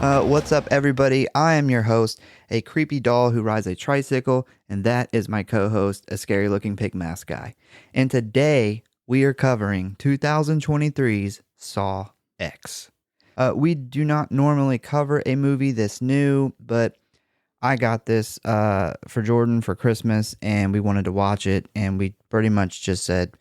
What's up, everybody? I am your host, a creepy doll who rides a tricycle, and that is my co-host, a scary-looking pig mask guy. And today, we are covering 2023's Saw X. We do not normally cover a movie this new, but I got this for Jordan for Christmas, and we wanted to watch it, and we pretty much just said,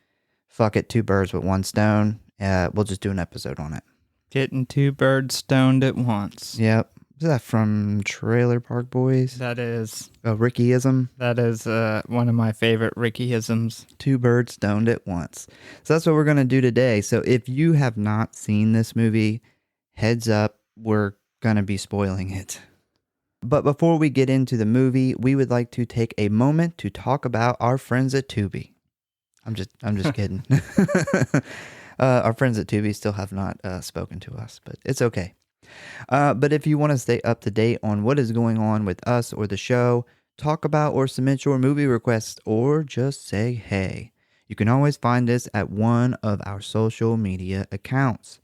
fuck it, two birds with one stone. We'll just do an episode on it. Getting two birds stoned at once. Yep. Is that from Trailer Park Boys? That is. Rickyism? That is one of my favorite Rickyisms. Two birds stoned at once. So that's what we're going to do today. So if you have not seen this movie, heads up, we're going to be spoiling it. But before we get into the movie, we would like to take a moment to talk about our friends at Tubi. I'm just kidding. Our friends at Tubi still have not spoken to us, but it's okay. But if you want to stay up to date on what is going on with us or the show, talk about or submit your movie requests, or just say hey, you can always find us at one of our social media accounts.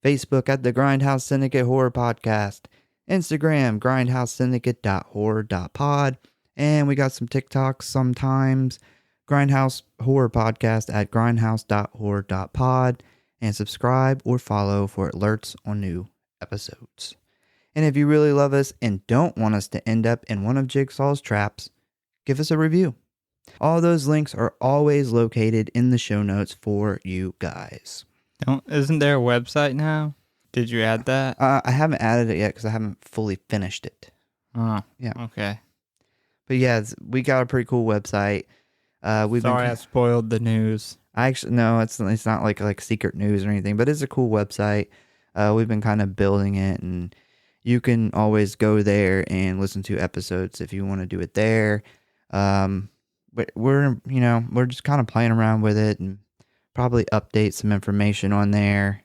Facebook at the Grindhouse Syndicate Horror Podcast, Instagram, Grindhouse.Syndicate.Horror.Pod, and we got some TikToks sometimes. Grindhouse Horror Podcast at Grindhouse.Horror.Pod, and subscribe or follow for alerts on new episodes. And if you really love us and don't want us to end up in one of Jigsaw's traps, give us a review. All those links are always located in the show notes for you guys. Isn't there a website now? Did you add that? I haven't added it yet because I haven't fully finished it. Oh, yeah. Okay. But yeah, we got a pretty cool website. I spoiled the news. No, it's not like secret news or anything, but it's a cool website. We've been kind of building it, and you can always go there and listen to episodes if you want to do it there. But we're just kind of playing around with it and probably update some information on there.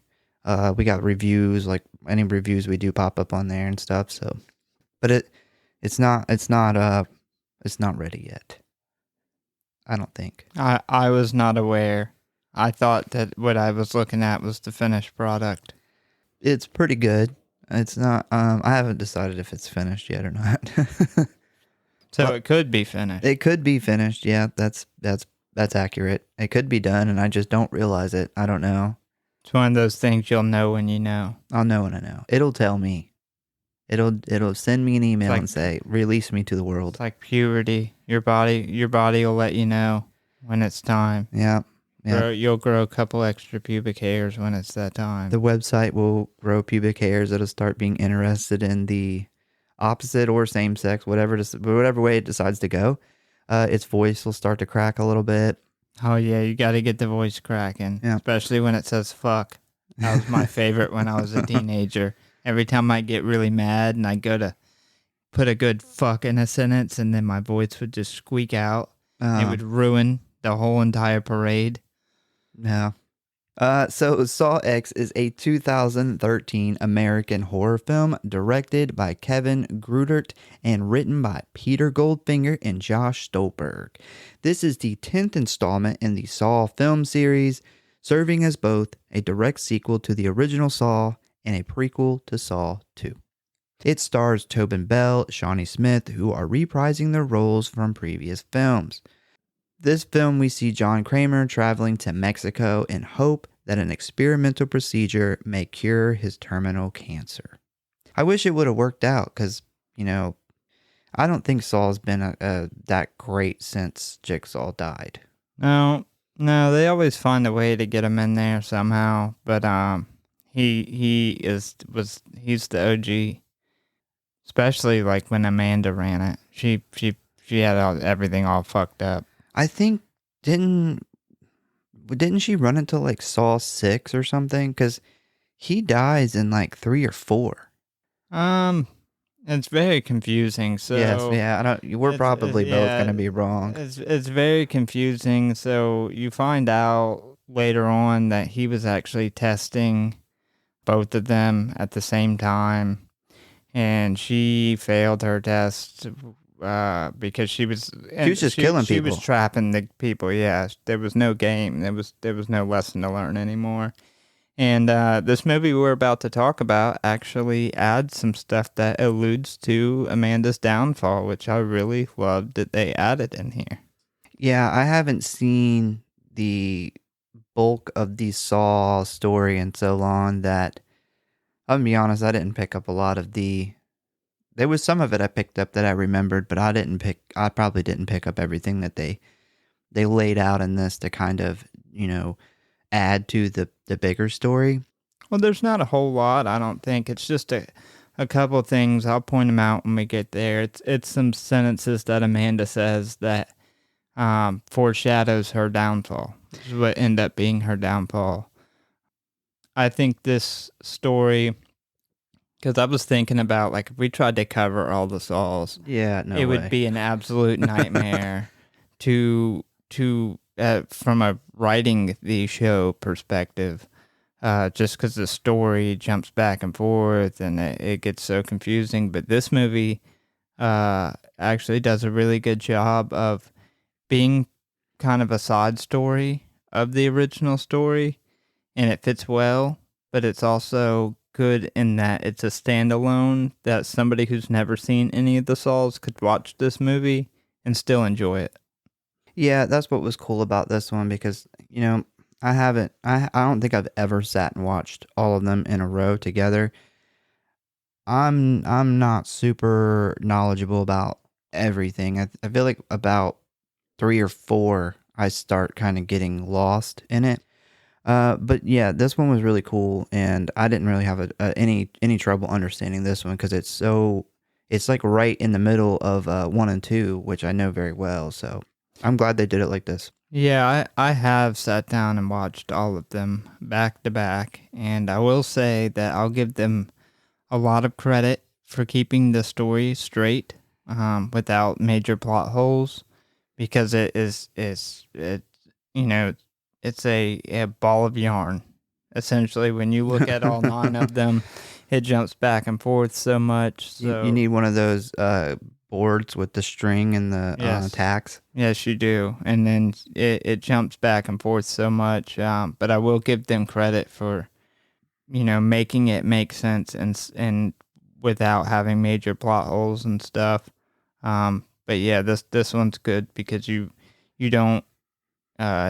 We got reviews, like any reviews we do pop up on there and stuff. So, but it's not ready yet. I don't think. I was not aware. I thought that what I was looking at was the finished product. It's pretty good. It's not. I haven't decided if it's finished yet or not. So it could be finished. It could be finished. Yeah, that's accurate. It could be done, and I just don't realize it. I don't know. It's one of those things you'll know when you know. I'll know when I know. It'll tell me. It'll send me an email and say, release me to the world. It's like puberty. Your body will let you know when it's time. Yeah. You'll grow a couple extra pubic hairs when it's that time. The website will grow pubic hairs. It'll start being interested in the opposite or same sex, whatever way it decides to go. Its voice will start to crack a little bit. Oh yeah, you got to get the voice cracking, especially when it says fuck. That was my favorite when I was a teenager. Every time I get really mad and I go to put a good fuck in a sentence, and then my voice would just squeak out. It would ruin the whole entire parade. Yeah. So Saw X is a 2013 American horror film directed by Kevin Grudert and written by Peter Goldfinger and Josh Stolberg. This is the 10th installment in the Saw film series, serving as both a direct sequel to the original Saw and a prequel to Saw 2. It stars Tobin Bell, Shawnee Smith, who are reprising their roles from previous films. This film, we see John Kramer traveling to Mexico in hope that an experimental procedure may cure his terminal cancer. I wish it would have worked out because, I don't think Saw's been that great since Jigsaw died. No, they always find a way to get him in there somehow, but he's the OG. Especially like when Amanda ran it. She had everything all fucked up. I think didn't she run it to like Saw 6 or something? Because he dies in like 3 or 4. It's very confusing. So yes, yeah, we're probably both gonna be wrong. It's very confusing. So you find out later on that he was actually testing both of them at the same time. And she failed her test because she was just killing people. She was trapping the people. Yeah, there was no game. There was no lesson to learn anymore. And this movie we're about to talk about actually adds some stuff that alludes to Amanda's downfall, which I really loved that they added in here. Yeah, I haven't seen the bulk of the Saw story in so long that, I'll be honest, I didn't pick up a lot of the... There was some of it I picked up that I remembered, but I probably didn't pick up everything that they laid out in this to kind of, add to the bigger story. Well, there's not a whole lot, I don't think. It's just a couple of things. I'll point them out when we get there. It's some sentences that Amanda says that foreshadows her downfall. This is what end up being her downfall. I think this story, because I was thinking about, like, if we tried to cover all the Saws, it would be an absolute nightmare to from a writing the show perspective. Just because the story jumps back and forth and it gets so confusing. But this movie actually does a really good job of being kind of a side story of the original story, and it fits well, but it's also good in that it's a standalone that somebody who's never seen any of the Saws could watch this movie and still enjoy it. Yeah, that's what was cool about this one because, I don't think I've ever sat and watched all of them in a row together. I'm not super knowledgeable about everything. I feel like about 3 or 4 I start kind of getting lost in it. But yeah, this one was really cool, and I didn't really have any trouble understanding this one because it's like right in the middle of 1 and 2, which I know very well. So I'm glad they did it like this. Yeah, I have sat down and watched all of them back to back, and I will say that I'll give them a lot of credit for keeping the story straight without major plot holes, because it's a ball of yarn. Essentially, when you look at all 9 of them, it jumps back and forth so much. So you need one of those boards with the string and the tacks. Yes, you do. And then it jumps back and forth so much. But I will give them credit for, making it make sense and without having major plot holes and stuff. But yeah, this one's good because you don't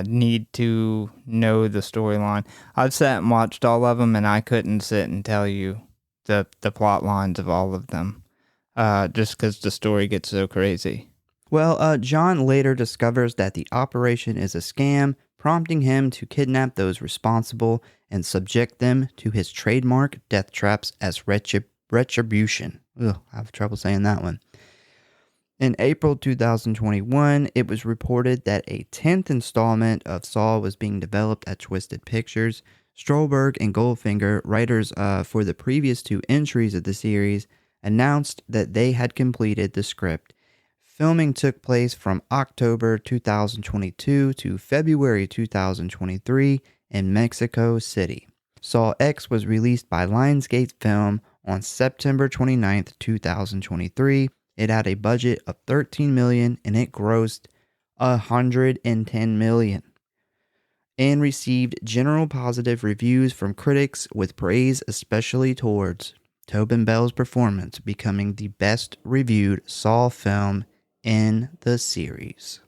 need to know the storyline. I've sat and watched all of them, and I couldn't sit and tell you the plot lines of all of them. Just because the story gets so crazy. Well, John later discovers that the operation is a scam, prompting him to kidnap those responsible and subject them to his trademark death traps as retribution. Ugh, I have trouble saying that one. In April 2021, it was reported that a 10th installment of Saw was being developed at Twisted Pictures. Stolberg and Goldfinger, writers for the previous 2 entries of the series, announced that they had completed the script. Filming took place from October 2022 to February 2023 in Mexico City. Saw X was released by Lionsgate Film on September 29th, 2023. It had a budget of $13 million and it grossed $110 million. And received general positive reviews from critics, with praise especially towards Tobin Bell's performance becoming the best reviewed Saw film in the series.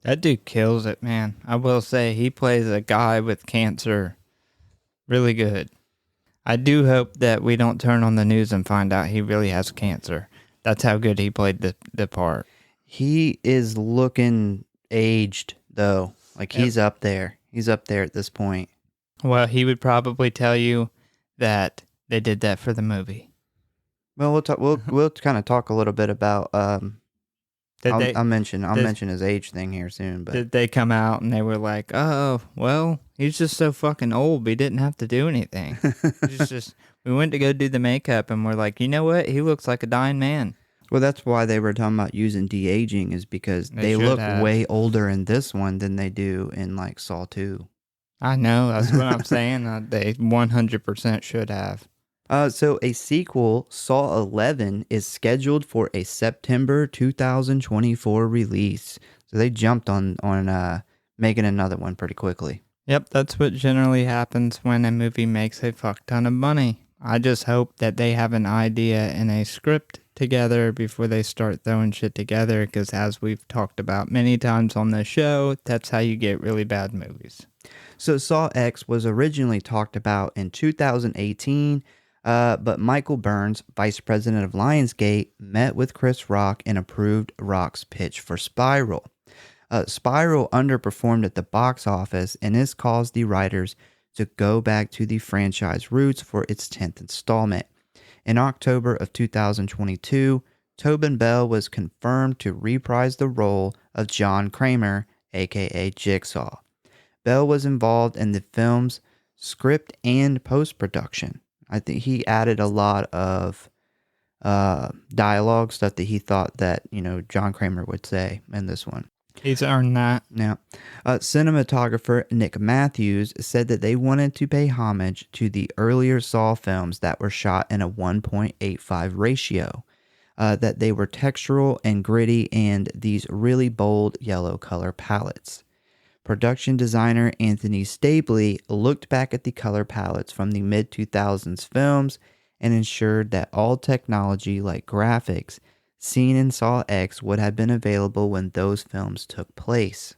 That dude kills it, man. I will say he plays a guy with cancer really good. I do hope that we don't turn on the news and find out he really has cancer. That's how good he played the part. He is looking aged, though. Like, he's up there. He's up there at this point. Well, he would probably tell you that they did that for the movie. Well, we'll kind of talk a little bit about. I'll mention his age thing here soon. But did they come out and they were like, "Oh, well, he's just so fucking old. We didn't have to do anything. We went to go do the makeup, and we're like, you know what? He looks like a dying man." Well, that's why they were talking about using de-aging, is because they look way older in this one than they do in like Saw 2. I know, that's what I'm saying. They 100% should have. So a sequel, Saw 11, is scheduled for a September 2024 release. So they jumped on making another one pretty quickly. Yep, that's what generally happens when a movie makes a fuck ton of money. I just hope that they have an idea and a script together before they start throwing shit together, because as we've talked about many times on the show, that's how you get really bad movies. So Saw X was originally talked about in 2018, but Michael Burns, vice president of Lionsgate, met with Chris Rock and approved Rock's pitch for Spiral. Spiral underperformed at the box office, and this caused the writers to go back to the franchise roots for its 10th installment. In October of 2022, Tobin Bell was confirmed to reprise the role of John Kramer, aka Jigsaw. Bell was involved in the film's script and post-production. I think he added a lot of dialogue stuff that he thought that, John Kramer would say in this one. He's earned that. Now, cinematographer Nick Matthews said that they wanted to pay homage to the earlier Saw films that were shot in a 1.85 ratio, that they were textural and gritty, and these really bold yellow color palettes. Production designer Anthony Stabley looked back at the color palettes from the mid-2000s films and ensured that all technology like graphics seen in Saw X would have been available when those films took place.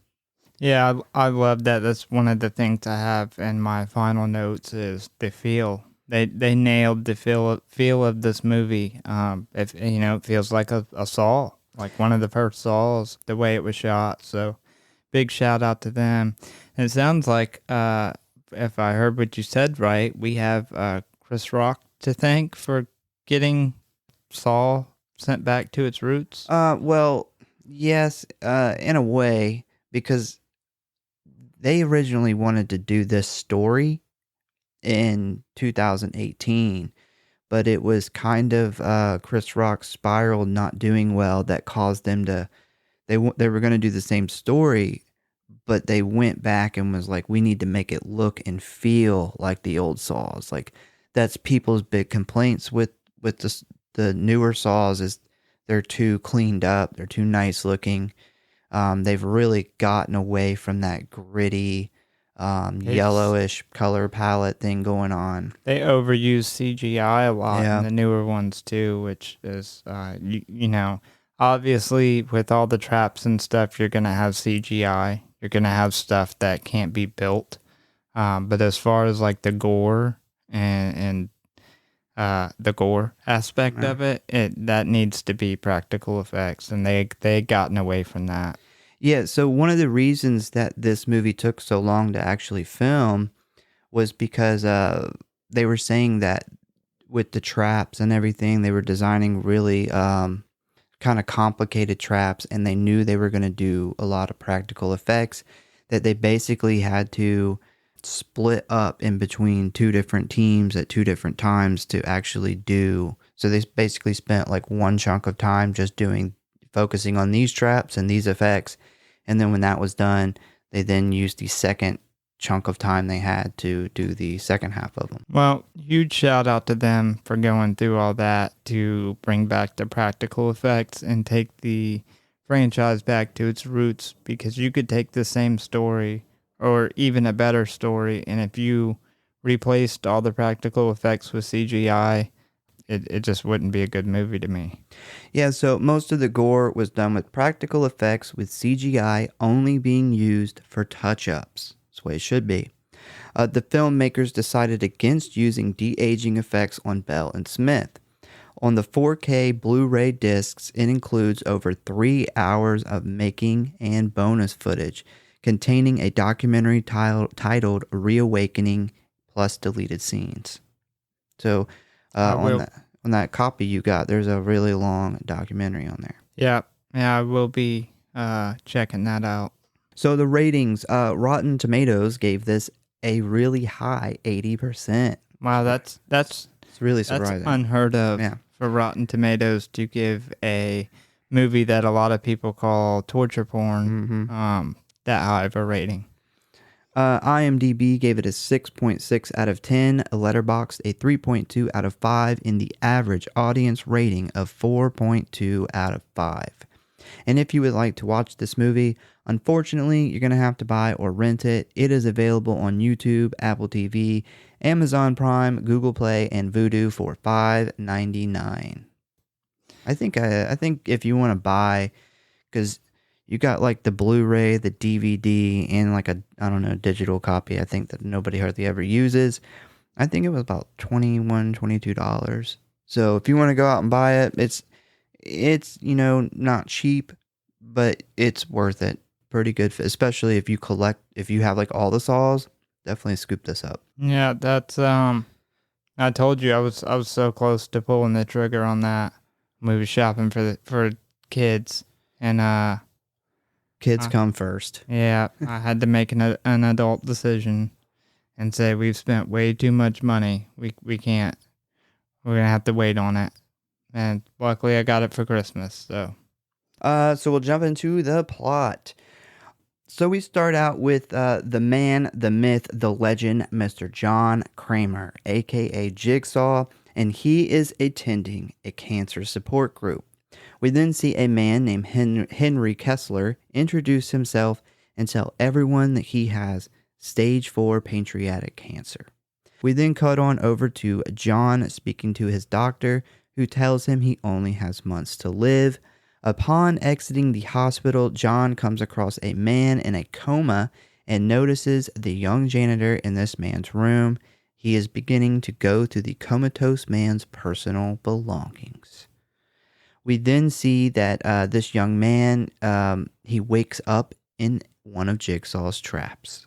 Yeah, I love that. That's one of the things I have in my final notes is the feel. They nailed the feel of this movie. It feels like a Saw, like one of the first Saws, the way it was shot. So big shout out to them. And it sounds like, if I heard what you said right, we have Chris Rock to thank for getting Saw sent back to its roots? Well, yes, in a way, because they originally wanted to do this story in 2018, but it was kind of Chris Rock's Spiral not doing well that caused them to, they were going to do the same story, but they went back and was like, we need to make it look and feel like the old Saws. Like, that's people's big complaints with the newer Saws is they're too cleaned up, they're too nice looking. They've really gotten away from that gritty, yellowish color palette thing going on. They overuse CGI a lot in the newer ones too, which is, obviously with all the traps and stuff, you're going to have CGI. You're going to have stuff that can't be built. But as far as like the gore and the gore aspect of it, that needs to be practical effects, and they gotten away from that. Yeah, so one of the reasons that this movie took so long to actually film was because they were saying that with the traps and everything, they were designing really kind of complicated traps, and they knew they were going to do a lot of practical effects, that they basically had to split up in between two different teams at two different times to actually do. So they basically spent like one chunk of time just focusing on these traps and these effects. And then when that was done, they then used the second chunk of time they had to do the second half of them. Well, huge shout out to them for going through all that to bring back the practical effects and take the franchise back to its roots, because you could take the same story or even a better story, and if you replaced all the practical effects with CGI, it just wouldn't be a good movie to me. Yeah, so most of the gore was done with practical effects, with CGI only being used for touch-ups. That's the way it should be. The filmmakers decided against using de-aging effects on Bell and Smith. On the 4K Blu-ray discs, it includes over 3 hours of making and bonus footage, containing a documentary titled Reawakening plus deleted scenes. So on that copy you got, there's a really long documentary on there. Yeah, I will be checking that out. So the ratings, Rotten Tomatoes gave this a really high 80%. Wow, that's it's really surprising. That's unheard of for Rotten Tomatoes to give a movie that a lot of people call torture porn that high of a rating. IMDb gave it a 6.6 out of 10, Letterboxd a 3.2 out of 5, and the average audience rating of 4.2 out of 5. And if you would like to watch this movie, unfortunately, you're going to have to buy or rent it. It is available on YouTube, Apple TV, Amazon Prime, Google Play, and Vudu for $5.99. I think if you want to buy, because you got like the Blu-ray, the DVD, and like a, I don't know, digital copy, I think that nobody hardly ever uses. I think it was about $21, $22. So if you want to go out and buy it, it's not cheap, but it's worth it. Pretty good, especially if you have like all the saws, definitely scoop this up. Yeah, that's I told you I was so close to pulling the trigger on that. We were shopping for kids, and kids come first. Yeah, I had to make an adult decision and say we've spent way too much money. We can't. We're gonna have to wait on it. And luckily, I got it for Christmas. So we'll jump into the plot. So we start out with the man, the myth, the legend, Mr. John Kramer, aka Jigsaw, and he is attending a cancer support group. We then see a man named Henry Kessler introduce himself and tell everyone that he has stage 4 pancreatic cancer. We then cut on over to John speaking to his doctor, who tells him he only has months to live. Upon exiting the hospital, John comes across a man in a coma and notices the young janitor in this man's room. He is beginning to go through the comatose man's personal belongings. We then see that this young man, he wakes up in one of Jigsaw's traps.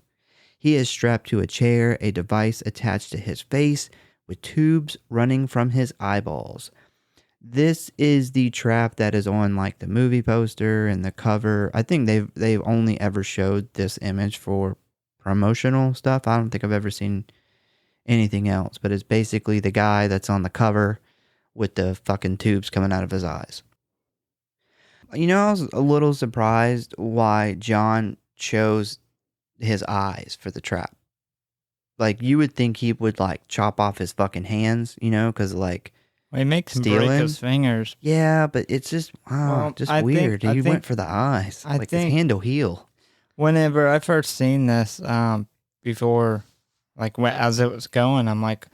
He is strapped to a chair, a device attached to his face with tubes running from his eyeballs. This is the trap that is on like the movie poster and the cover. I think they've only ever showed this image for promotional stuff. I don't think I've ever seen anything else, but it's basically the guy that's on the cover with the fucking tubes coming out of his eyes. I was a little surprised why John chose his eyes for the trap. Like, you would think he would like chop off his fucking hands, because like, well, he makes him break his fingers. Yeah, but it's just weird. He went for the eyes. His hand will heal. Whenever I first seen this, before, like as it was going, I'm like,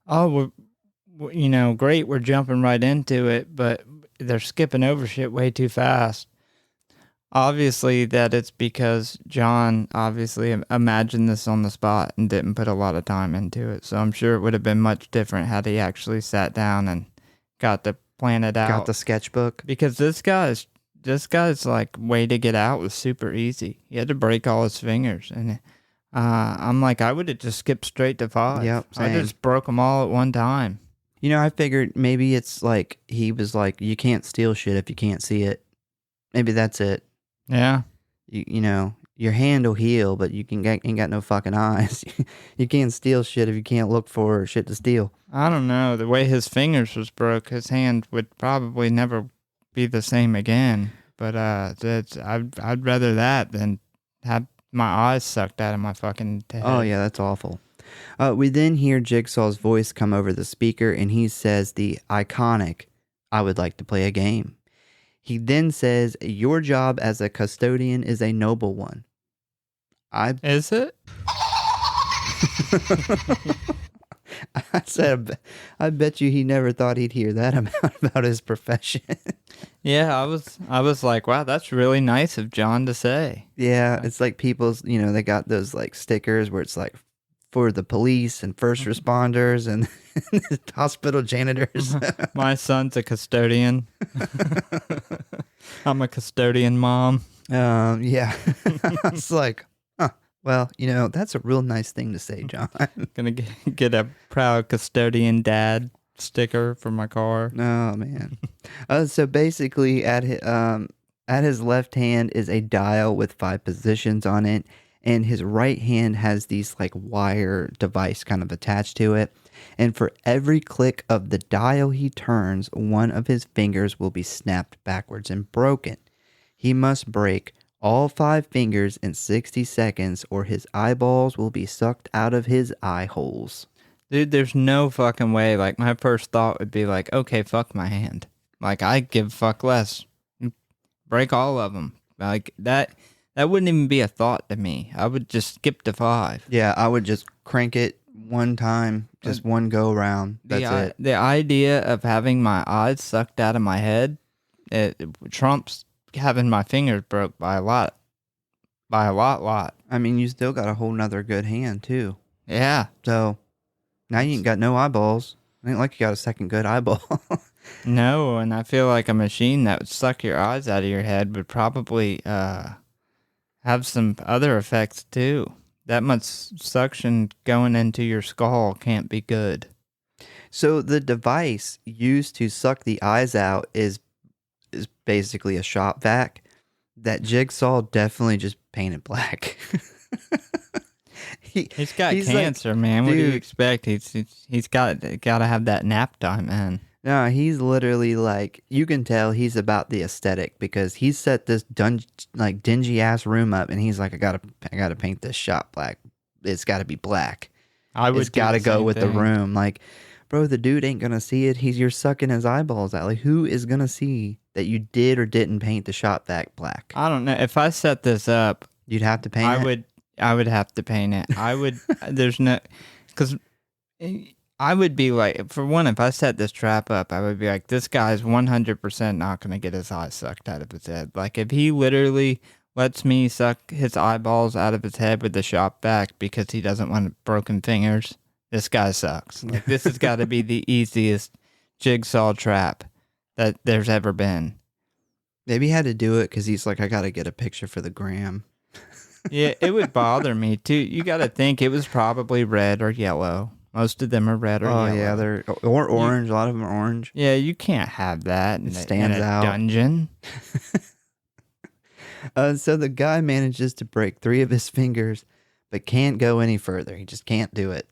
oh, great, we're jumping right into it, but they're skipping over shit way too fast. Obviously, that it's because John obviously imagined this on the spot and didn't put a lot of time into it. So I'm sure it would have been much different had he actually sat down and got to plan it out. Got the sketchbook. Because this guy's like way to get out was super easy. He had to break all his fingers, and I'm like, I would have just skipped straight to 5. Yep, same. I just broke them all at one time. I figured maybe it's like he was like, you can't steal shit if you can't see it. Maybe that's it. Yeah. Your hand will heal, but you ain't got no fucking eyes. You can't steal shit if you can't look for shit to steal. I don't know. The way his fingers was broke, his hand would probably never be the same again. But I'd rather that than have my eyes sucked out of my fucking head. Oh yeah, that's awful. We then hear Jigsaw's voice come over the speaker, and he says the iconic, "I would like to play a game." He then says, "Your job as a custodian is a noble one." Is it? I said, I bet you he never thought he'd hear that about his profession. Yeah, I was like, wow, that's really nice of John to say. Yeah, it's like people's, they got those like stickers where it's like for the police and first responders and hospital janitors. My son's a custodian. I'm a custodian mom. Yeah. It's like, well, that's a real nice thing to say, John. Gonna get a proud custodian dad sticker for my car. Oh, man. So basically at his left hand is a dial with 5 positions on it. And his right hand has these like wire device kind of attached to it. And for every click of the dial he turns, one of his fingers will be snapped backwards and broken. He must break all 5 fingers in 60 seconds or his eyeballs will be sucked out of his eye holes. Dude, there's no fucking way. Like, my first thought would be like, okay, fuck my hand. Like, I give a fuck less. break all of them. Like that wouldn't even be a thought to me. I would just skip to 5. Yeah, I would just crank it one time, just one go around. That's it. The idea of having my eyes sucked out of my head, it trumps having my fingers broke by a lot. By a lot. I mean, you still got a whole nother good hand, too. Yeah. So, now you ain't got no eyeballs. It ain't like you got a second good eyeball. No, and I feel like a machine that would suck your eyes out of your head would probably have some other effects, too. That much suction going into your skull can't be good. So, the device used to suck the eyes out is basically a shop vac that Jigsaw definitely just painted black. He's got cancer, like, man. What do you expect? He's got to have that nap time, man. No, he's literally like, you can tell he's about the aesthetic because he set this dingy ass room up, and he's like, I gotta paint this shop black. It's got to be black. It's got to go with the room. Like, bro, the dude ain't gonna see it. You're sucking his eyeballs out. Like, who is gonna see that you did or didn't paint the shop vac black? I don't know. If I set this up, you'd have to paint it. I would have to paint it. I would. There's no, because I would be like, for one, if I set this trap up, I would be like, this guy's 100% not going to get his eyes sucked out of his head. Like, if he literally lets me suck his eyeballs out of his head with the shop vac because he doesn't want broken fingers, this guy sucks. Like, this has got to be the easiest jigsaw trap that there's ever been. Maybe he had to do it because he's like, I got to get a picture for the gram. Yeah, it would bother me too. You got to think it was probably red or yellow. Most of them are red or yellow. Oh yeah, they're orange. A lot of them are orange. Yeah, you can't have that in stands a out. Dungeon. So the guy manages to break 3 of his fingers, but can't go any further. He just can't do it.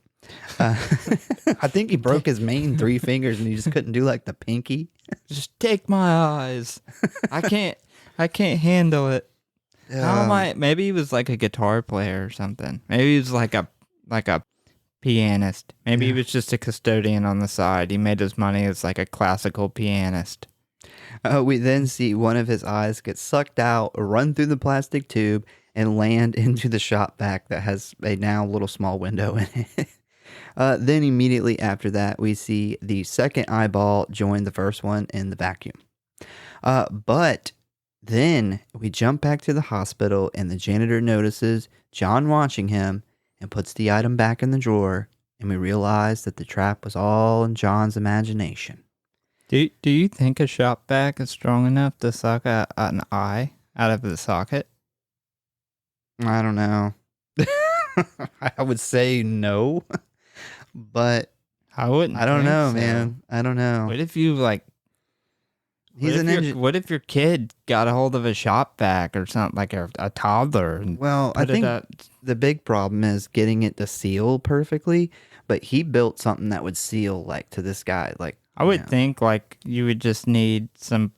I think he broke his main 3 fingers, and he just couldn't do like the pinky. Just take my eyes. I can't handle it. How am I? Maybe he was like a guitar player or something. Maybe he was like a pianist. Maybe he was just a custodian on the side. He made his money as like a classical pianist. We then see one of his eyes get sucked out, run through the plastic tube, and land into the shop vac that has a now little small window in it. Then immediately after that, we see the second eyeball join the first one in the vacuum. But then we jump back to the hospital, and the janitor notices John watching him and puts the item back in the drawer, and we realize that the trap was all in John's imagination. Do you think a shop vac is strong enough to suck an eye out of the socket? I don't know. I would say no, but I wouldn't. I don't know, man. I don't know. What if you like? What if your kid got a hold of a shop vac or something, like a toddler? Well, I think the big problem is getting it to seal perfectly, but he built something that would seal like to this guy. Like, I would think like you would just need some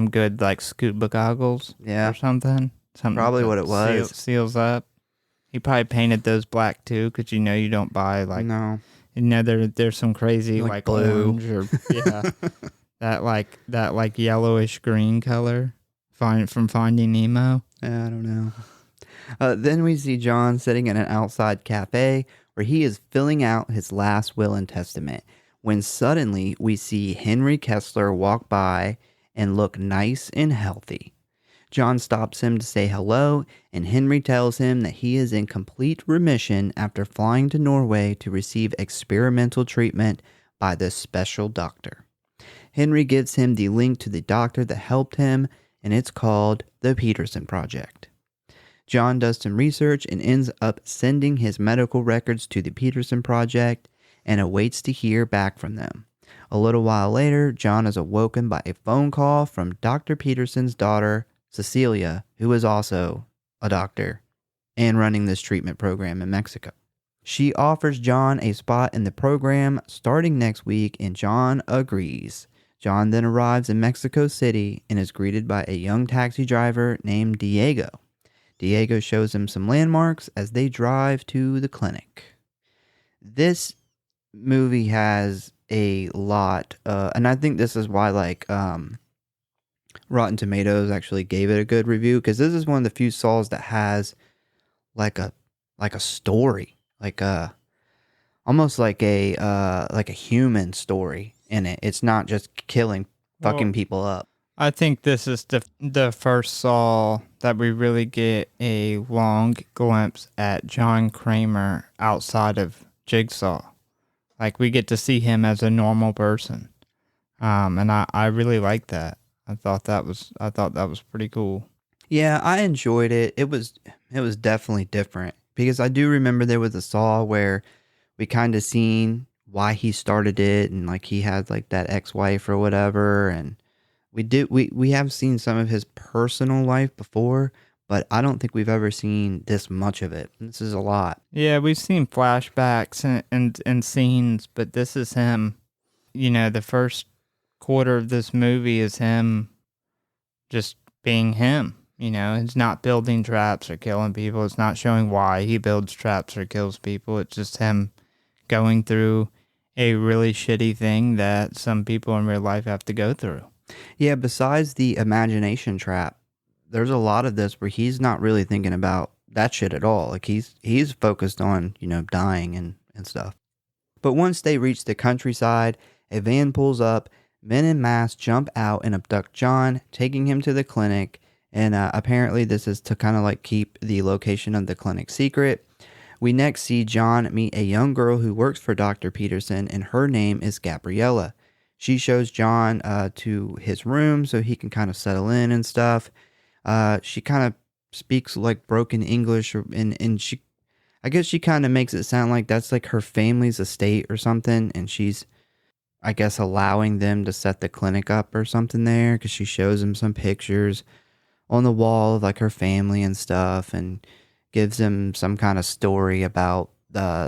good like scuba goggles, or something. Probably what it was. Seals up. He probably painted those black too, because you don't buy like there's some crazy like blue orange or that yellowish green color from Finding Nemo. Yeah, I don't know. Then we see John sitting in an outside cafe where he is filling out his last will and testament, when suddenly we see Henry Kessler walk by and look nice and healthy. John stops him to say hello, and Henry tells him that he is in complete remission after flying to Norway to receive experimental treatment by this special doctor. Henry gives him the link to the doctor that helped him, and it's called the Peterson Project. John does some research and ends up sending his medical records to the Peterson Project and awaits to hear back from them. A little while later, John is awoken by a phone call from Dr. Peterson's daughter, Cecilia, who is also a doctor and running this treatment program in Mexico. She offers John a spot in the program starting next week, and John agrees. John then arrives in Mexico City and is greeted by a young taxi driver named Diego. Diego shows him some landmarks as they drive to the clinic. This movie has a lot, and I think this is why Rotten Tomatoes actually gave it a good review because this is one of the few Saws that has like a story, like a almost like a human story in it. It's not just killing Well, fucking people up. I think this is the first Saw that we really get a long glimpse at John Kramer outside of Jigsaw. Like we get to see him as a normal person. And I really like that. I thought that was pretty cool. Yeah, I enjoyed it. It was definitely different because I do remember there was a Saw where we kind of seen why he started it, and like he had like that ex-wife or whatever, and we have seen some of his personal life before, but I don't think we've ever seen this much of it. This is a lot. Yeah, we've seen flashbacks and scenes, but this is him. The first quarter of this movie is him just being him. It's not building traps or killing people. It's not showing why he builds traps or kills people. It's just him going through a really shitty thing that some people in real life have to go through. Yeah, besides the imagination trap, there's a lot of this where he's not really thinking about that shit at all. Like he's focused on, dying and stuff. But once they reach the countryside, a van pulls up, men en masse jump out and abduct John, taking him to the clinic. And apparently this is to kind of like keep the location of the clinic secret. We next see John meet a young girl who works for Dr. Peterson, and her name is Gabriella. She shows John to his room so he can kind of settle in and stuff. She kind of speaks like broken English, and I guess she kind of makes it sound like that's like her family's estate or something, and she's, I guess, allowing them to set the clinic up or something there because she shows him some pictures on the wall of like her family and stuff, and gives him some kind of story about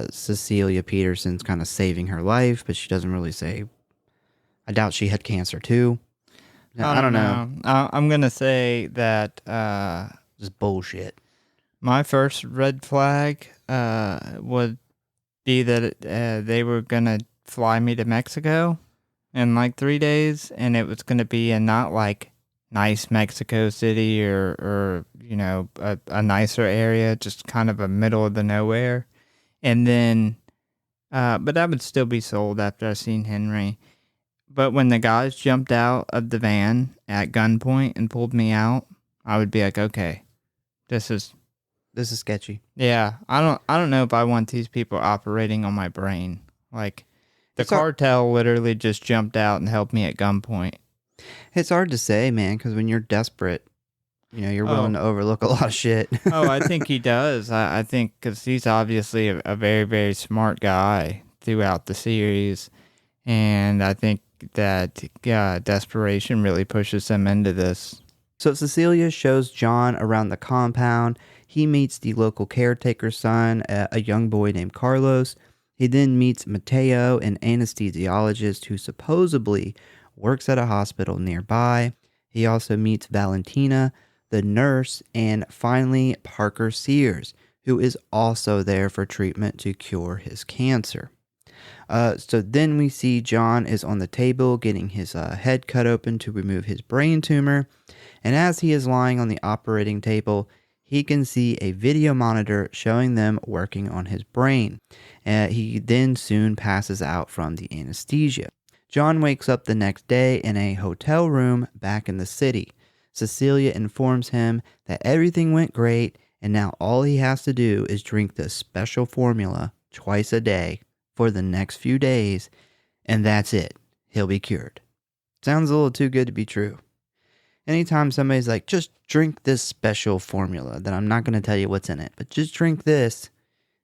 Cecilia Peterson's kind of saving her life, but she doesn't really say. I doubt she had cancer too. I don't know. I'm going to say that Just bullshit. my first red flag would be that they were going to fly me to Mexico in like 3 days, and it was going to be in not like nice Mexico City or a nicer area, just kind of a middle of the nowhere. And then, but that would still be sold after I seen Henry. But when the guys jumped out of the van at gunpoint and pulled me out, I would be like, okay, this is sketchy. Yeah, I don't know if I want these people operating on my brain. Like the cartel literally just jumped out and held me at gunpoint. It's hard to say, man, because when you're desperate, you're willing to overlook a lot of shit. I think he does. I think because he's obviously a very, very smart guy throughout the series. And I think that desperation really pushes him into this. So Cecilia shows John around the compound. He meets the local caretaker's son, a young boy named Carlos. He then meets Mateo, an anesthesiologist who supposedly works at a hospital nearby. He also meets Valentina, the nurse, and finally Parker Sears, who is also there for treatment to cure his cancer. So then we see John is on the table getting his head cut open to remove his brain tumor. And as he is lying on the operating table, he can see a video monitor showing them working on his brain. He then soon passes out from the anesthesia. John wakes up the next day in a hotel room back in the city. Cecilia informs him that everything went great, and now all he has to do is drink the special formula twice a day for the next few days, and that's it. He'll be cured. Sounds a little too good to be true. Anytime somebody's like, just drink this special formula, then I'm not going to tell you what's in it, but just drink this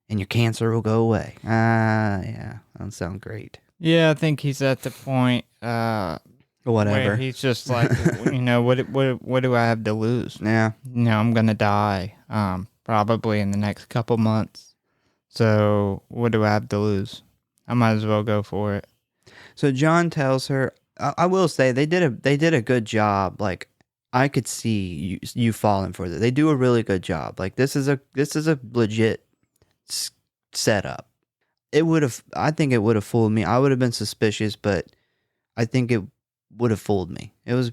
and your cancer will go away. Yeah, that don't sound great. Yeah, I think he's at the point whatever. where he's just like, what do I have to lose? Yeah. I'm going to die probably in the next couple months. So what do I have to lose? I might as well go for it. So John tells her, I will say they did a good job. Like I could see you falling for it. They do a really good job. Like this is a legit setup. I think it would have fooled me. I would have been suspicious, but I think it would have fooled me. It was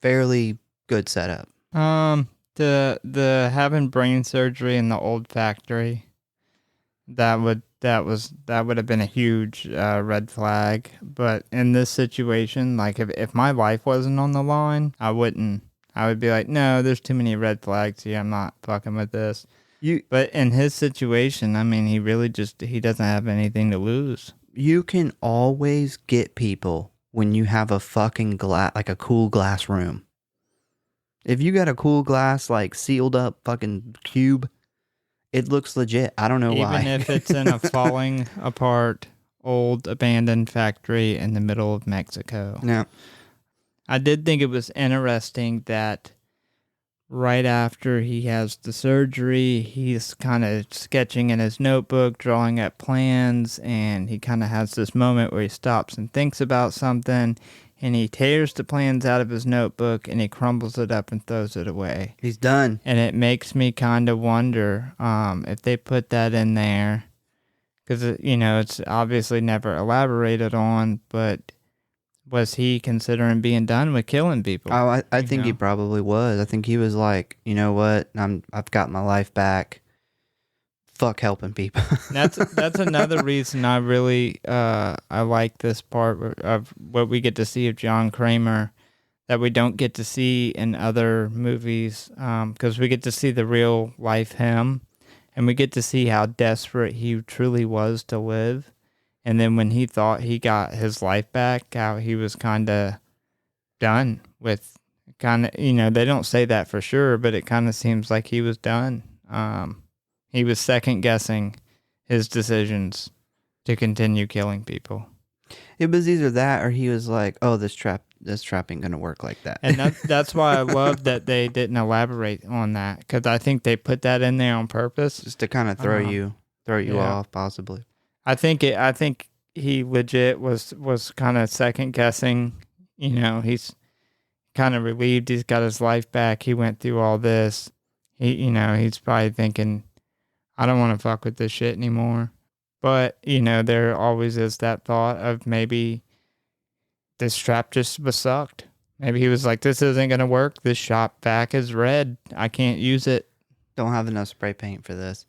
fairly good setup. The having brain surgery in the old factory, that would have been a huge red flag. But in this situation, like if my life wasn't on the line, I wouldn't. I would be like, no, there's too many red flags here. I'm not fucking with this. But in his situation, I mean, he doesn't have anything to lose. You can always get people when you have a fucking like a cool glass room. If you got a cool glass, like sealed up fucking cube, it looks legit. I don't know why. Even if it's in a falling apart, old abandoned factory in the middle of Mexico. Yeah. I did think it was interesting that right after he has the surgery, he's kind of sketching in his notebook, drawing up plans, and he kind of has this moment where he stops and thinks about something, and he tears the plans out of his notebook, and he crumbles it up and throws it away. He's done. And it makes me kind of wonder if they put that in there, because, it's obviously never elaborated on, but was he considering being done with killing people? Oh, I think he probably was. I think he was like, you know what? I've got my life back. Fuck helping people. That's another reason I really I like this part of what we get to see of John Kramer that we don't get to see in other movies, because we get to see the real life him, and we get to see how desperate he truly was to live. And then when he thought he got his life back, how he was kind of done with, they don't say that for sure, but it kind of seems like he was done. He was second guessing his decisions to continue killing people. It was either that or he was like, oh, this trap ain't going to work like that. And that's why I love that they didn't elaborate on that, because I think they put that in there on purpose. Just to kind of throw you off, possibly. I think he legit was kind of second guessing. He's kind of relieved he's got his life back. He went through all this. He's probably thinking, I don't want to fuck with this shit anymore. But, there always is that thought of maybe this trap just was sucked. Maybe he was like, this isn't going to work. This shop vac is red. I can't use it. Don't have enough spray paint for this.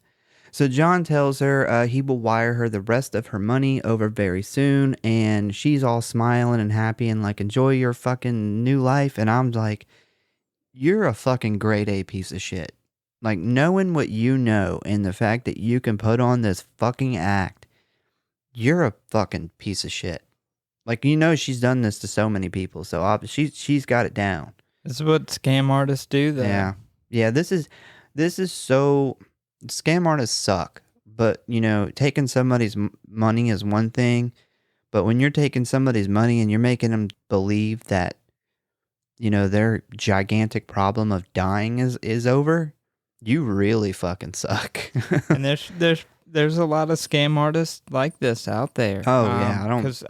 So John tells her he will wire her the rest of her money over very soon, and she's all smiling and happy and like, enjoy your fucking new life. And I'm like, you're a fucking grade A piece of shit. Like, knowing what you know and the fact that you can put on this fucking act, you're a fucking piece of shit. Like, she's done this to so many people, so she's got it down. This is what scam artists do, though. Yeah. This is so. Scam artists suck, but taking somebody's money is one thing, but when you're taking somebody's money and you're making them believe that their gigantic problem of dying is over, you really fucking suck. And there's a lot of scam artists like this out there. Oh yeah, I don't. Because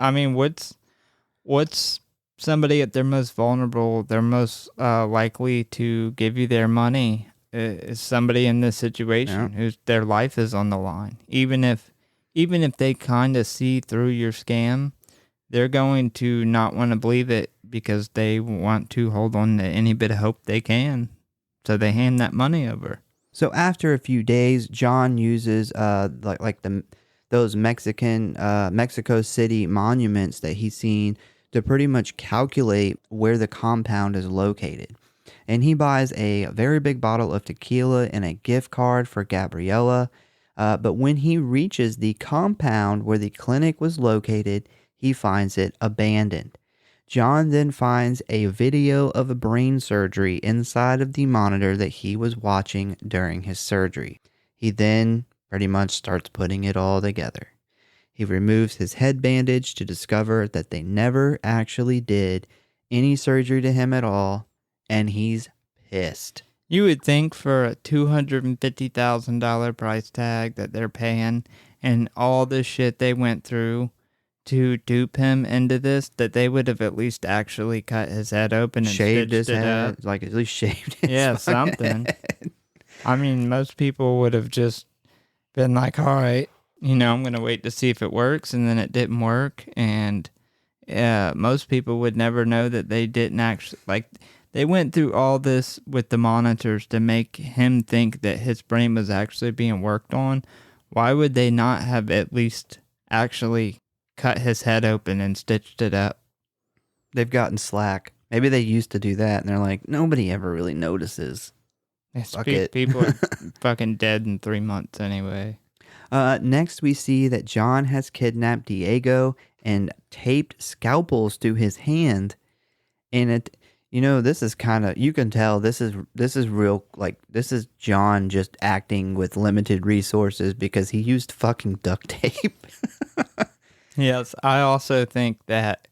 what's somebody at their most vulnerable, they're most likely to give you their money. Is somebody in this situation whose their life is on the line. Even if they kind of see through your scam, they're going to not want to believe it because they want to hold on to any bit of hope they can. So they hand that money over. So after a few days, John uses those Mexico City monuments that he's seen to pretty much calculate where the compound is located. And he buys a very big bottle of tequila and a gift card for Gabriella. But when he reaches the compound where the clinic was located, he finds it abandoned. John then finds a video of a brain surgery inside of the monitor that he was watching during his surgery. He then pretty much starts putting it all together. He removes his head bandage to discover that they never actually did any surgery to him at all. And he's pissed. You would think for a $250,000 price tag that they're paying and all the shit they went through to dupe him into this, that they would have at least actually cut his head open and shaved his head, up. like at least shaved his something. Head. I mean, most people would have just been like, all right, I'm going to wait to see if it works, and then it didn't work, and most people would never know that they didn't actually, they went through all this with the monitors to make him think that his brain was actually being worked on. Why would they not have at least actually cut his head open and stitched it up? They've gotten slack. Maybe they used to do that, and they're like, nobody ever really notices. Fuck it. People are fucking dead in 3 months anyway. Next, we see that John has kidnapped Diego and taped scalpels to his hand, and this is kind of, you can tell this is real, like, this is John just acting with limited resources because he used fucking duct tape. Yes, I also think that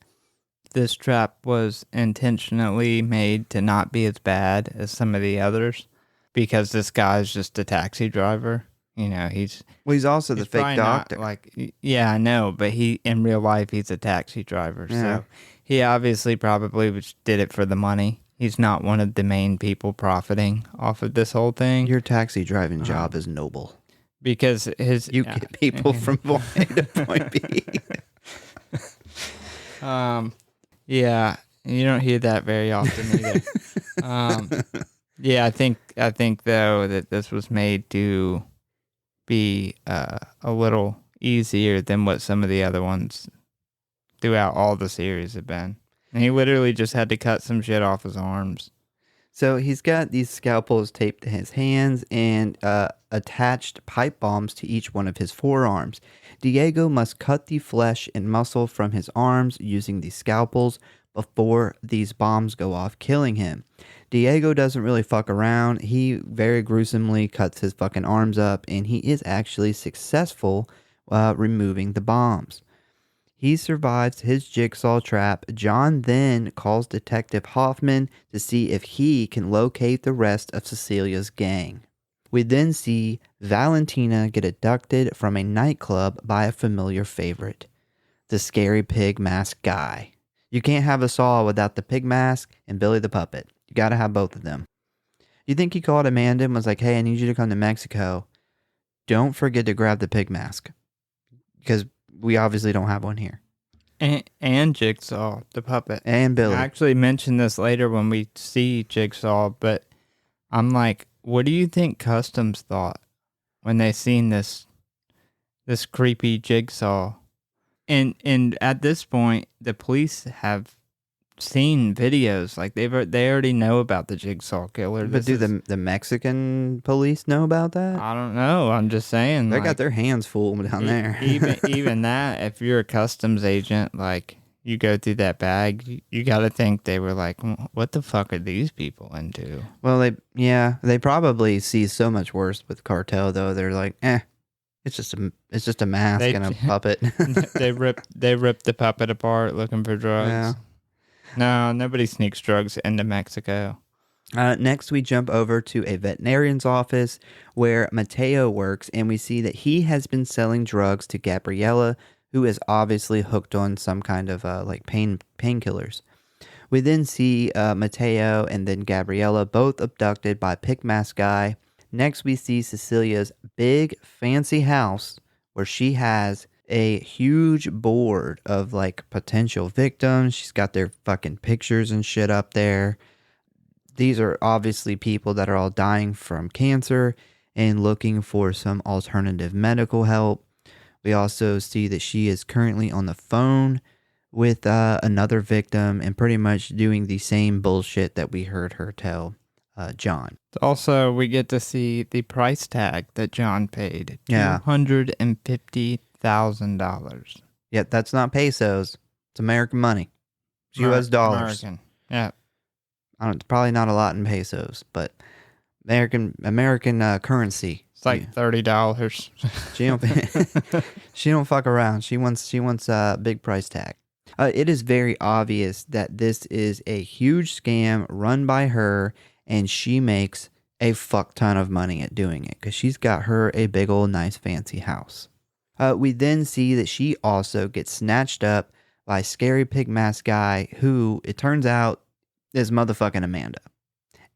this trap was intentionally made to not be as bad as some of the others because this guy's just a taxi driver. He's also the fake doctor. Yeah, I know, but in real life, he's a taxi driver. Yeah. So he obviously probably did it for the money. He's not one of the main people profiting off of this whole thing. Your taxi driving job is noble. Because you get people from point A to point B. Yeah, you don't hear that very often either. Yeah, I think though that this was made to be a little easier than what some of the other ones throughout all the series have been. And he literally just had to cut some shit off his arms. So he's got these scalpels taped to his hands and attached pipe bombs to each one of his forearms. Diego must cut the flesh and muscle from his arms using these scalpels before these bombs go off, killing him. Diego doesn't really fuck around. He very gruesomely cuts his fucking arms up, and he is actually successful removing the bombs. He survives his jigsaw trap. John then calls Detective Hoffman to see if he can locate the rest of Cecilia's gang. We then see Valentina get abducted from a nightclub by a familiar favorite, the scary pig mask guy. You can't have a Saw without the pig mask and Billy the puppet. You gotta have both of them. You think he called Amanda and was like, hey, I need you to come to Mexico. Don't forget to grab the pig mask. Because we obviously don't have one here. And Jigsaw, the puppet. And Billy. I actually mentioned this later when we see Jigsaw, but I'm like, what do you think Customs thought when they seen this creepy Jigsaw? And at this point, the police have seen videos. Like they already know about the Jigsaw killer. But do the Mexican police know about that? I don't know. I'm just saying. They got their hands full down there. even that, if you're a customs agent, like you go through that bag, you got to think they were like, what the fuck are these people into? Well, they probably see so much worse with cartel though. They're like, it's just a mask and a puppet. they rip the puppet apart looking for drugs. Yeah. No, nobody sneaks drugs into Mexico. Next, we jump over to a veterinarian's office where Mateo works, and we see that he has been selling drugs to Gabriella, who is obviously hooked on some kind of painkillers. We then see Mateo and then Gabriella both abducted by Pigmask Guy. Next, we see Cecilia's big fancy house where she has a huge board of like potential victims. She's got their fucking pictures and shit up there. These are obviously people that are all dying from cancer and looking for some alternative medical help. We also see that she is currently on the phone with another victim and pretty much doing the same bullshit that we heard her tell John. Also, we get to see the price tag that John paid. Yeah. $250,000. Yeah, that's not pesos. It's American money. It's U.S. dollars. American. Yeah. It's probably not a lot in pesos, but American currency. It's like $30. She don't fuck around. She wants a big price tag. It is very obvious that this is a huge scam run by her, and she makes a fuck ton of money at doing it because she's got her a big old nice fancy house. We then see that she also gets snatched up by Scary Pig Mask Guy, who it turns out is motherfucking Amanda.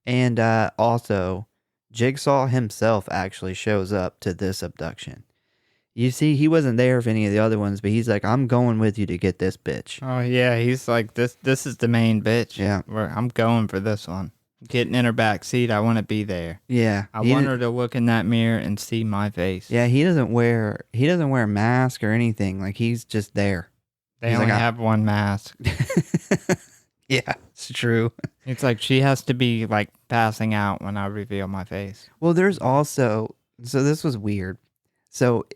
And also, Jigsaw himself actually shows up to this abduction. You see, he wasn't there for any of the other ones, but he's like, I'm going with you to get this bitch. Oh, yeah. He's like, this is the main bitch. Yeah. I'm going for this one. Getting in her back seat. I want to be there. Yeah. I want her to look in that mirror and see my face. Yeah, he doesn't wear a mask or anything. Like, he's just there. They only have one mask. Yeah, it's true. It's like she has to be like passing out when I reveal my face. Well, there's also, so this was weird. So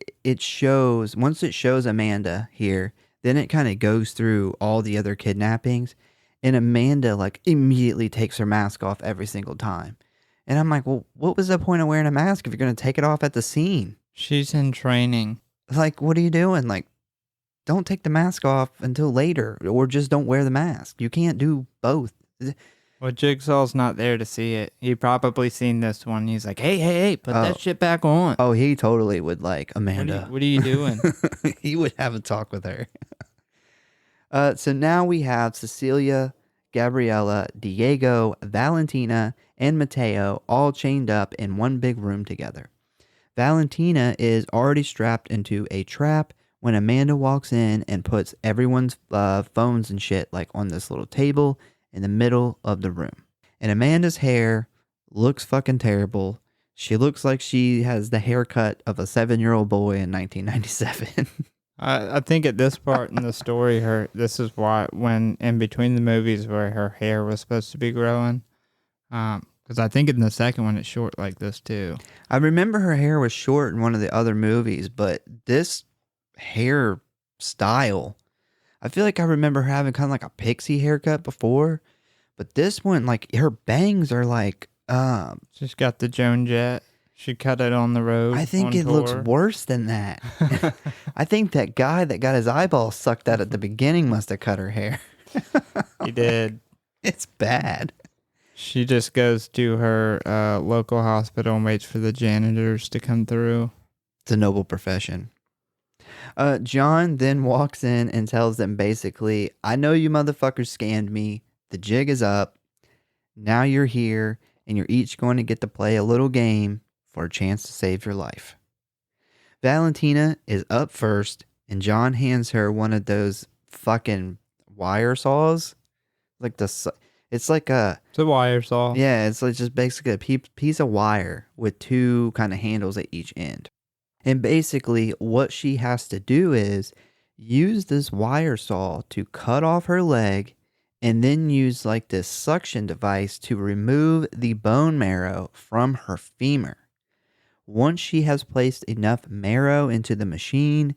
once it shows Amanda here, then it kind of goes through all the other kidnappings, and Amanda like immediately takes her mask off every single time. And I'm like, well, what was the point of wearing a mask if you're going to take it off at the scene? She's in training. Like, what are you doing? Like, don't take the mask off until later, or just don't wear the mask. You can't do both. Well, Jigsaw's not there to see it. He probably seen this one. He's like, hey, put that shit back on. Oh, he totally would like, Amanda. What are you doing? He would have a talk with her. So now we have Cecilia, Gabriella, Diego, Valentina, and Mateo all chained up in one big room together. Valentina is already strapped into a trap when Amanda walks in and puts everyone's phones and shit like on this little table in the middle of the room. And Amanda's hair looks fucking terrible. She looks like she has the haircut of a 7-year-old boy in 1997. I think at this part in the story, this is why when in between the movies where her hair was supposed to be growing. Because I think in the second one it's short like this too. I remember her hair was short in one of the other movies, but this hair style, I feel like I remember her having kind of like a pixie haircut before, but this one, like, her bangs are like she's got the Joan Jett. She cut it on the road. I think it looks worse than that. I think that guy that got his eyeball sucked out at the beginning must have cut her hair. He did. It's bad. She just goes to her local hospital and waits for the janitors to come through. It's a noble profession. John then walks in and tells them basically, I know you motherfuckers scammed me. The jig is up. Now you're here, and you're each going to get to play a little game for a chance to save your life. Valentina is up first, and John hands her one of those fucking wire saws. It's like it's a wire saw. Yeah, it's like just basically a piece of wire with two kind of handles at each end. And basically what she has to do is use this wire saw to cut off her leg, and then use like this suction device to remove the bone marrow from her femur. Once she has placed enough marrow into the machine,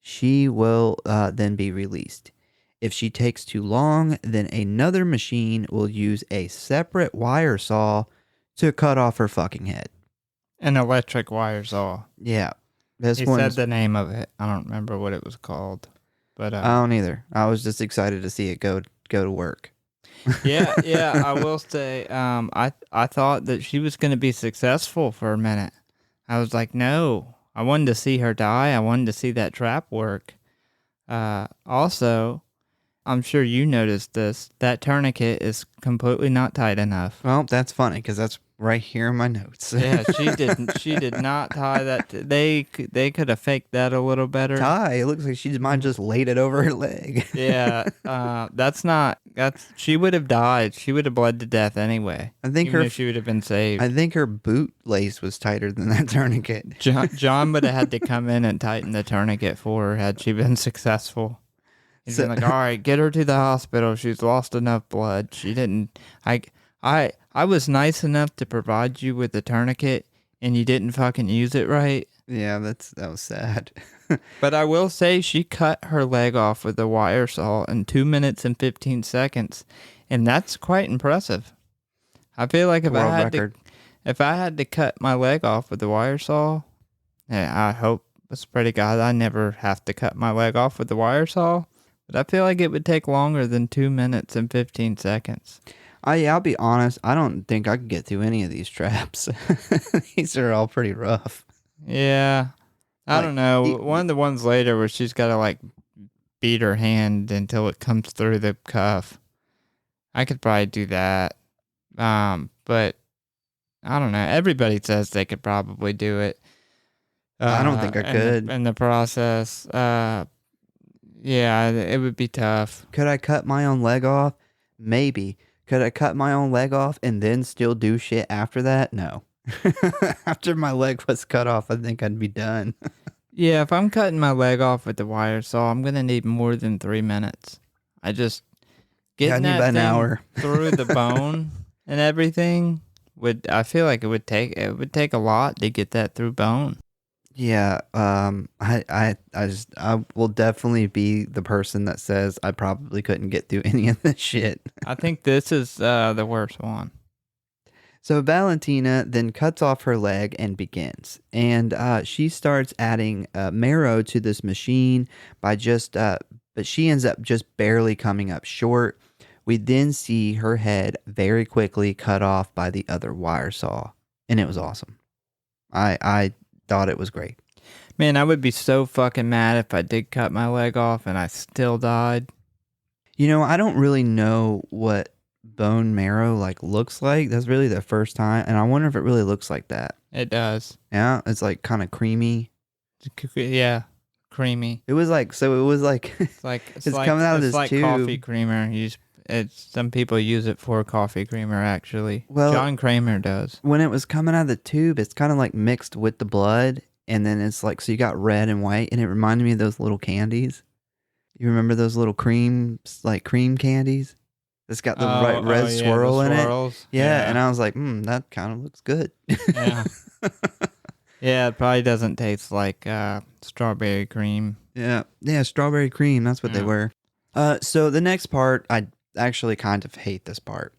she will then be released. If she takes too long, then another machine will use a separate wire saw to cut off her fucking head. An electric wire saw. Yeah. He said the name of it. I don't remember what it was called. But I don't either. I was just excited to see it go to work. Yeah, I will say I thought that she was going to be successful for a minute. I was like, no. I wanted to see her die. I wanted to see that trap work. Also, I'm sure you noticed this. That tourniquet is completely not tight enough. Well, that's funny because that's right here in my notes. Yeah, she did not tie that. They could have faked that a little better. It looks like she might just laid it over her leg. Yeah, she would have died. She would have bled to death anyway. I think she would have been saved. I think her boot lace was tighter than that tourniquet. John would have had to come in and tighten the tourniquet for her had she been successful. He's been like, all right, get her to the hospital. She's lost enough blood. She didn't. I was nice enough to provide you with the tourniquet, and you didn't fucking use it right. Yeah, that was sad. But I will say she cut her leg off with a wire saw in 2 minutes and 15 seconds, and that's quite impressive. I feel like if I had to cut my leg off with a wire saw, I hope, I swear to God, I never have to cut my leg off with a wire saw. But I feel like it would take longer than 2 minutes and 15 seconds. I'll be honest. I don't think I could get through any of these traps. These are all pretty rough. Yeah. I don't know. One of the ones later where she's got to like beat her hand until it comes through the cuff. I could probably do that. But I don't know. Everybody says they could probably do it. I don't think I could. In the process. Yeah, it would be tough. Could I cut my own leg off? Maybe. Could I cut my own leg off and then still do shit after that? No. After my leg was cut off, I think I'd be done. Yeah, if I'm cutting my leg off with the wire saw, I'm gonna need more than 3 minutes. I just getting I need that an thing hour. through the bone and everything I feel like it would take a lot to get that through bone. Yeah, I will definitely be the person that says I probably couldn't get through any of this shit. I think this is the worst one. So Valentina then cuts off her leg and begins. And she starts adding marrow to this machine by but she ends up just barely coming up short. We then see her head very quickly cut off by the other wire saw. And it was awesome. I thought it was great. Man, I would be so fucking mad if I did cut my leg off and I still died. You know, I don't really know what bone marrow looks like. That's really the first time, and I wonder if it really looks like that. It does. Yeah, it's like kind of creamy. Yeah, creamy. It was like it's coming out of this like tube. Coffee creamer. Some people use it for coffee creamer actually. Well, John Kramer does. When it was coming out of the tube, it's kind of like mixed with the blood, and then it's like so you got red and white, and it reminded me of those little candies. You remember those little cream candies? It's got the red swirl in it. Yeah, and I was like, that kind of looks good. Yeah. Yeah, it probably doesn't taste like strawberry cream. Yeah, strawberry cream. That's what they were. So the next part, I actually kind of hate this part.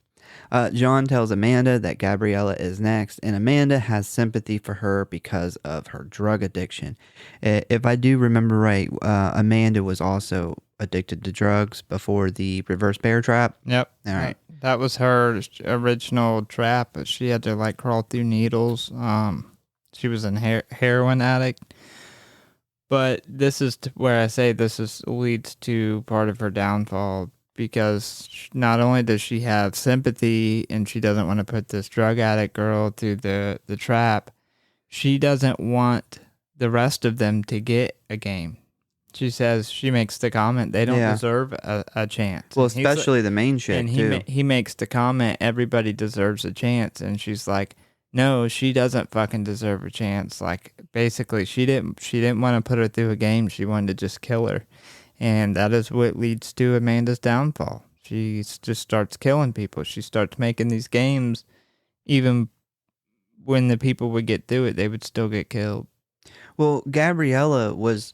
John tells Amanda that Gabriella is next, and Amanda has sympathy for her because of her drug addiction. If I do remember right, Amanda was also addicted to drugs before the reverse bear trap. Yep. All right. That was her original trap. She had to crawl through needles. She was a heroin addict. But this is where I say leads to part of her downfall, because not only does she have sympathy and she doesn't want to put this drug addict girl through the trap, she doesn't want the rest of them to get a game. She makes the comment, they don't deserve a chance. Well, especially the main chick, and too. He makes the comment, everybody deserves a chance. And she's like, no, she doesn't fucking deserve a chance. Basically, she didn't want to put her through a game. She wanted to just kill her. And that is what leads to Amanda's downfall. She just starts killing people. She starts making these games. Even when the people would get through it, they would still get killed. Well, Gabriella was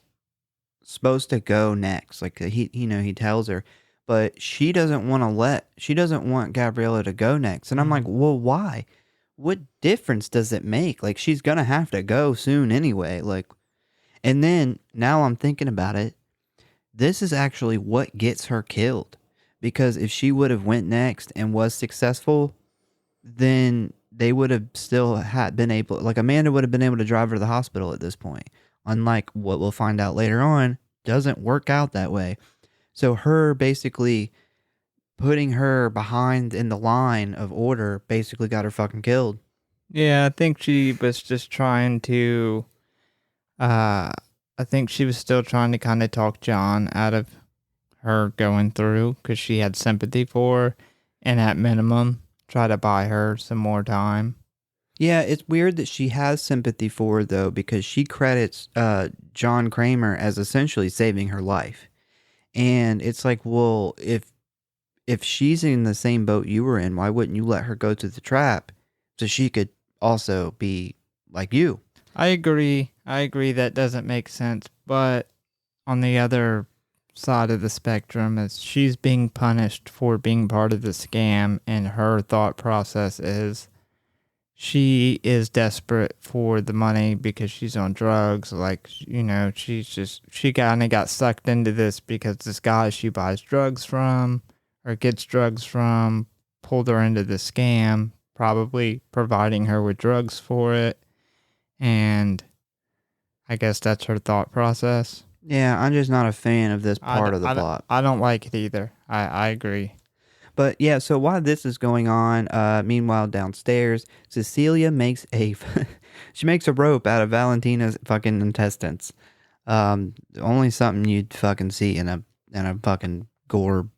supposed to go next. He tells her, but she doesn't want Gabriella to go next. And I'm like, well, why? What difference does it make? She's going to have to go soon anyway. And then now I'm thinking about it. This is actually what gets her killed, because if she would have went next and was successful, then they would have still been able, Amanda would have been able to drive her to the hospital at this point. Unlike what we'll find out later on, doesn't work out that way. So her basically putting her behind in the line of order basically got her fucking killed. Yeah, I think she was just trying to, I think she was still trying to kind of talk John out of her going through, because she had sympathy for her, and at minimum, try to buy her some more time. Yeah, it's weird that she has sympathy for her, though, because she credits John Kramer as essentially saving her life. And it's like, well, if she's in the same boat you were in, why wouldn't you let her go to the trap so she could also be like you? I agree that doesn't make sense, but on the other side of the spectrum is she's being punished for being part of the scam, and her thought process is she is desperate for the money because she's on drugs. She kind of got sucked into this because this guy she buys drugs from or gets drugs from pulled her into the scam, probably providing her with drugs for it. And I guess that's her thought process. Yeah, I'm just not a fan of this part of the plot. I don't like it either. I agree. But yeah, so while this is going on, meanwhile downstairs, Cecilia makes a She makes a rope out of Valentina's fucking intestines. Only something you'd fucking see in a fucking gore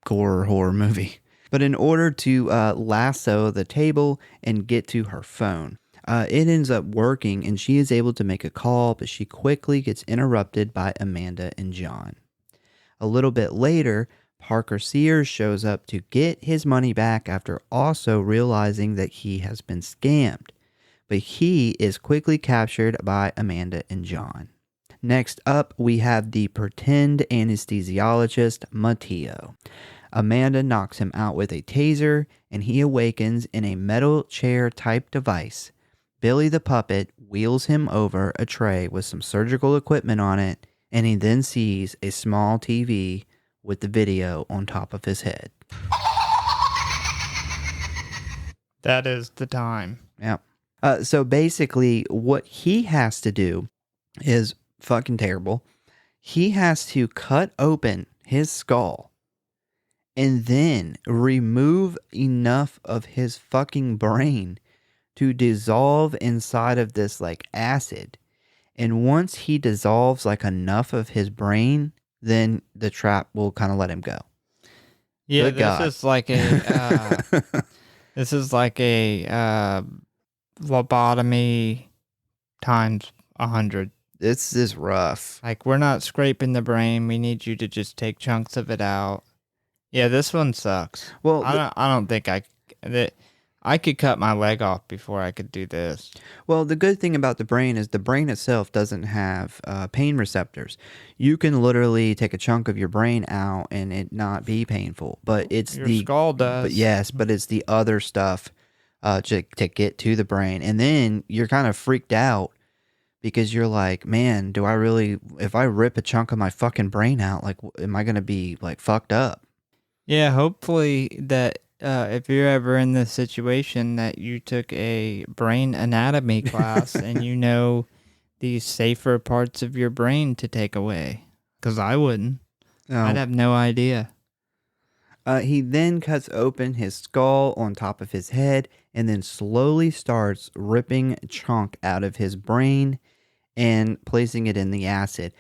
horror movie. But in order to lasso the table and get to her phone, it ends up working and she is able to make a call, but she quickly gets interrupted by Amanda and John. A little bit later, Parker Sears shows up to get his money back after also realizing that he has been scammed. But he is quickly captured by Amanda and John. Next up, we have the pretend anesthesiologist, Matteo. Amanda knocks him out with a taser, and he awakens in a metal chair-type device. Billy the puppet wheels him over a tray with some surgical equipment on it, and he then sees a small TV with the video on top of his head. That is the time. Yep. So basically, what he has to do is fucking terrible. He has to cut open his skull and then remove enough of his fucking brain to dissolve inside of this like acid. And once he dissolves like enough of his brain, then the trap will kind of let him go. Yeah, this is like a lobotomy times 100. This is rough. Like, we're not scraping the brain. We need you to just take chunks of it out. Yeah, this one sucks. Well, I don't think I could cut my leg off before I could do this. Well, the good thing about the brain is the brain itself doesn't have pain receptors. You can literally take a chunk of your brain out and it not be painful. But it's your skull does. But yes, but it's the other stuff to get to the brain. And then you're kind of freaked out because you're like, man, do I really, if I rip a chunk of my fucking brain out, like, am I going to be like fucked up? Yeah, hopefully that if you're ever in this situation that you took a brain anatomy class and you know these safer parts of your brain to take away. Because I wouldn't. Oh. I'd have no idea. He then cuts open his skull on top of his head and then slowly starts ripping a chunk out of his brain and placing it in the acid.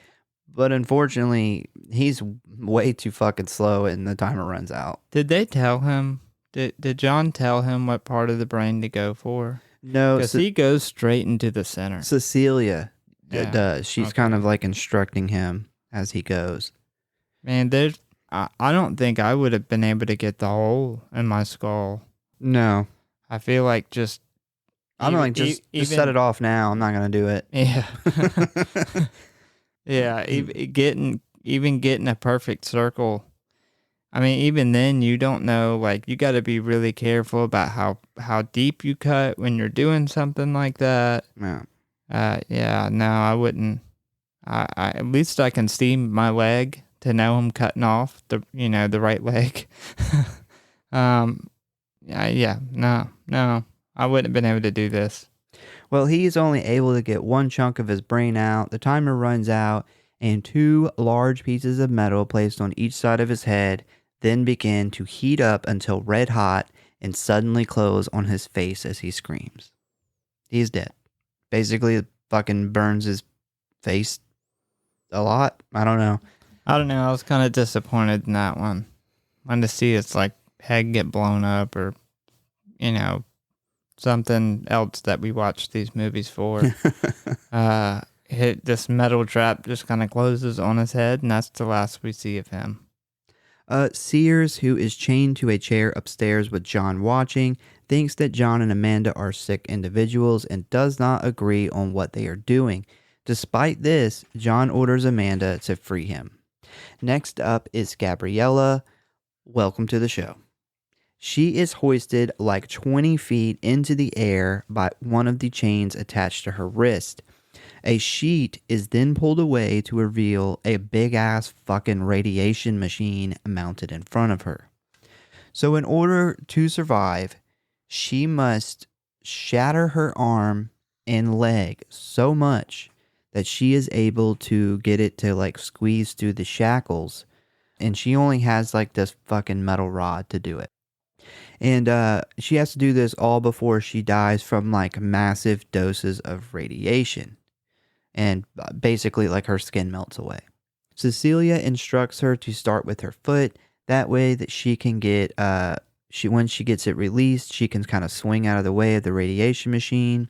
But unfortunately, he's way too fucking slow and the timer runs out. Did they tell him? Did John tell him what part of the brain to go for? No. Because he goes straight into the center. Cecilia does. She's kind of like instructing him as he goes. Man, I don't think I would have been able to get the hole in my skull. No. I feel like just set it off now. I'm not going to do it. Yeah. Yeah, even getting a perfect circle. I mean, even then, you don't know. Like, you got to be really careful about how deep you cut when you're doing something like that. Yeah. Yeah. No, I wouldn't. I at least I can see my leg to know I'm cutting off the right leg. Yeah. No. I wouldn't have been able to do this. Well, he's only able to get one chunk of his brain out. The timer runs out, and 2 large pieces of metal placed on each side of his head then begin to heat up until red hot and suddenly close on his face as he screams. He's dead. Basically, it fucking burns his face a lot. I don't know. I was kind of disappointed in that one. Wanted to see its like head get blown up or, something else that we watch these movies for. This metal trap just kind of closes on his head, and that's the last we see of him. Sears, who is chained to a chair upstairs with John watching, thinks that John and Amanda are sick individuals and does not agree on what they are doing. Despite this, John orders Amanda to free him. Next up is Gabriella. Welcome to the show. She is hoisted like 20 feet into the air by one of the chains attached to her wrist. A sheet is then pulled away to reveal a big-ass fucking radiation machine mounted in front of her. So in order to survive, she must shatter her arm and leg so much that she is able to get it to like squeeze through the shackles. And she only has like this fucking metal rod to do it. And she has to do this all before she dies from like massive doses of radiation. And basically, like her skin melts away. Cecilia instructs her to start with her foot. That way, that she can get, when she gets it released, she can kind of swing out of the way of the radiation machine.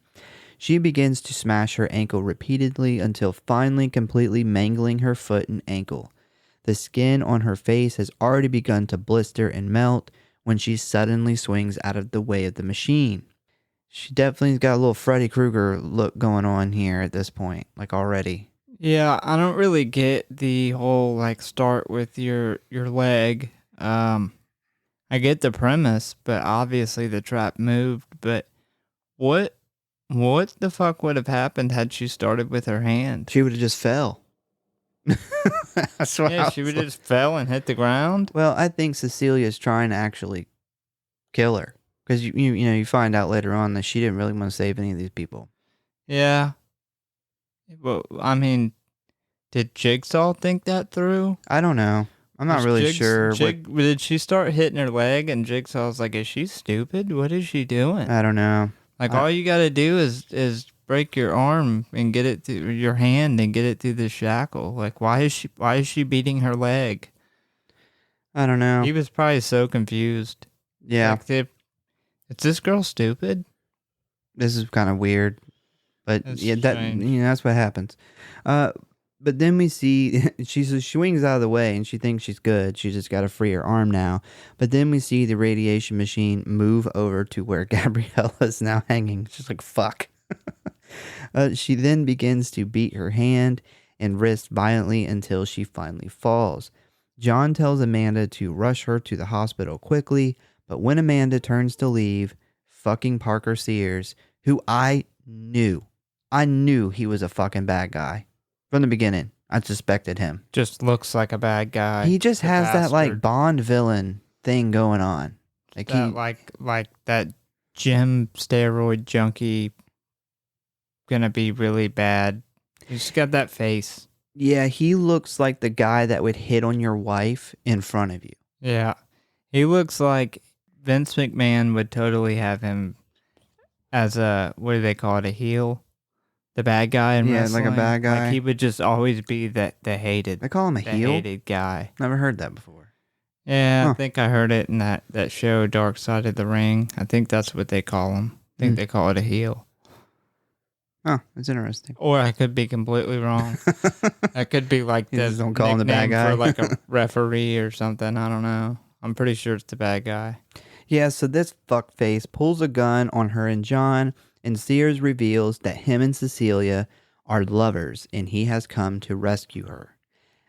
She begins to smash her ankle repeatedly until finally completely mangling her foot and ankle. The skin on her face has already begun to blister and melt when she suddenly swings out of the way of the machine. She definitely's got a little Freddy Krueger look going on here at this point, like already. Yeah, I don't really get the whole like start with your leg. I get the premise, but obviously the trap moved. But what the fuck would have happened had she started with her hand? She would have just fell. That's what she would have just fell and hit the ground. Well, I think Cecilia's trying to actually kill her. Because you find out later on that she didn't really want to save any of these people. Yeah. Well, I mean, did Jigsaw think that through? I don't know. I'm not really sure. Did she start hitting her leg and Jigsaw's like, is she stupid? What is she doing? I don't know. Like, all you got to do is break your arm and get it through your hand and get it through the shackle. Like, why is she beating her leg? I don't know. He was probably so confused. Yeah. Like, is this girl stupid? This is kind of weird, but That's yeah, strange. that's what happens. But then we see she swings out of the way and she thinks she's good. She just got to free her arm now. But then we see the radiation machine move over to where Gabriella is now hanging. She's like, fuck. She then begins to beat her hand and wrist violently until she finally falls. John tells Amanda to rush her to the hospital quickly. But when Amanda turns to leave, fucking Parker Sears, who I knew he was a fucking bad guy. From the beginning, I suspected him. Just looks like a bad guy. He just has bastard. that like Bond villain thing going on. Like like that gym steroid junkie gonna be really bad. He's got that face. Yeah, he looks like the guy that would hit on your wife in front of you. Yeah. He looks like Vince McMahon would totally have him as a, what do they call it, a heel? The bad guy in wrestling. Like a bad guy. Like he would just always be the hated. They call him a heel? Hated guy. Never heard that before. Yeah, huh. I think I heard it in that show, Dark Side of the Ring. I think that's what they call him. I think they call it a heel. Oh, that's interesting. Or I could be completely wrong. That could be like the don't call him the bad guy for like a referee or something. I don't know. I'm pretty sure it's the bad guy. Yeah, so this fuckface pulls a gun on her and John, and Sears reveals that him and Cecilia are lovers, and he has come to rescue her.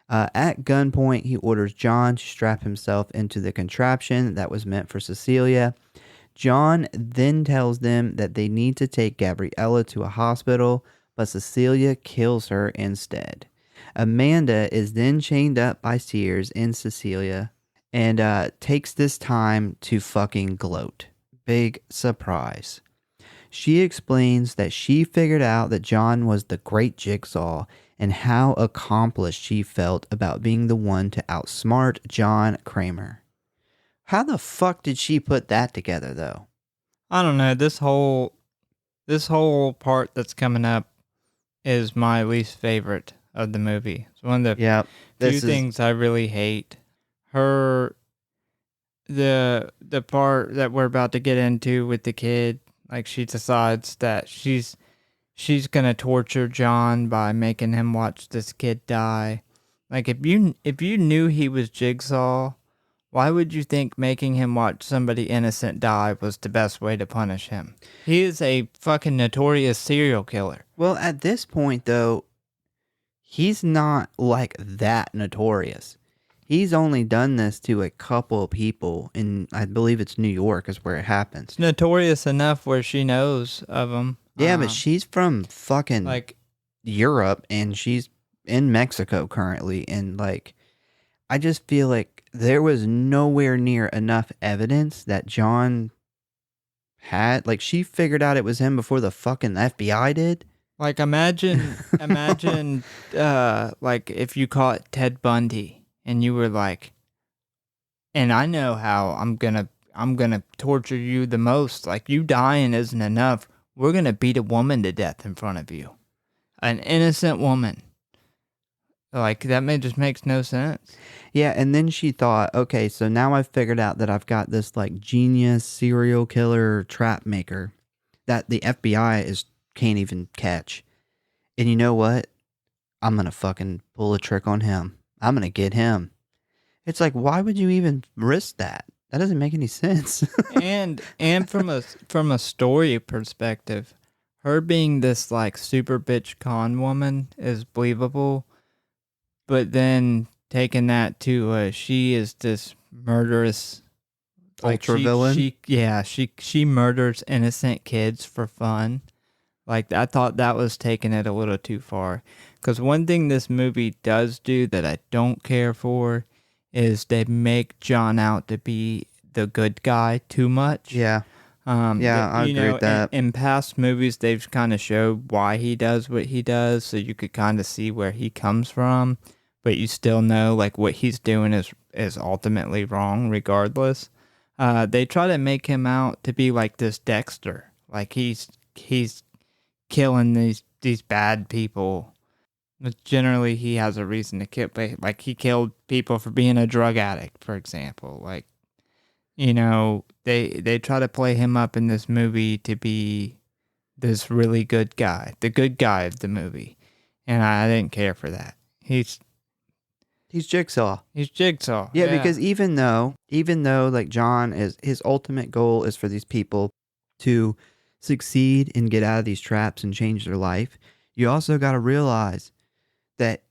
At gunpoint, he orders John to strap himself into the contraption that was meant for Cecilia. John then tells them that they need to take Gabriella to a hospital, but Cecilia kills her instead. Amanda is then chained up by Sears and Cecilia, and takes this time to fucking gloat. Big surprise. She explains that she figured out that John was the great Jigsaw and how accomplished she felt about being the one to outsmart John Kramer. How the fuck did she put that together, though? I don't know. This whole part that's coming up is my least favorite of the movie. It's one of the few things I really hate. The part that we're about to get into with the kid, like she decides that she's gonna torture John by making him watch this kid die. Like if you knew he was Jigsaw, why would you think making him watch somebody innocent die was the best way to punish him? He is a fucking notorious serial killer. Well, at this point though, he's not like that notorious. He's only done this to a couple of people, and I believe it's New York is where it happens. It's notorious enough where she knows of him. Yeah, but she's from fucking like Europe, and she's in Mexico currently, and like, I just feel like there was nowhere near enough evidence that John had. Like, she figured out it was him before the fucking FBI did. Like, imagine, like if you caught Ted Bundy. And you were like, and I know how I'm going to I'm going to torture you the most. Like, you dying isn't enough. We're going to beat a woman to death in front of you. An innocent woman. Like, just makes no sense. Yeah, and then she thought, okay, so now I've figured out that I've got this, like, genius serial killer trap maker that the FBI can't even catch. And you know what? I'm going to fucking pull a trick on him. I'm going to get him. It's like, why would you even risk that? That doesn't make any sense. and from a story perspective, her being this like super bitch con woman is believable, but then taking that to she is this murderous ultra villain. She murders innocent kids for fun. Like, I thought that was taking it a little too far. Because one thing this movie does do that I don't care for is they make John out to be the good guy too much. Yeah. I agree with that. In past movies, they've kind of showed why he does what he does, so you could kind of see where he comes from, but you still know like what he's doing is ultimately wrong regardless. They try to make him out to be like this Dexter, like he's killing these bad people. But generally, he has a reason to kill. Like, he killed people for being a drug addict, for example. Like, they try to play him up in this movie to be this really good guy, the good guy of the movie, and I didn't care for that. He's Jigsaw. He's Jigsaw. Yeah, because even though like John his ultimate goal is for these people to succeed and get out of these traps and change their life, you also got to realize that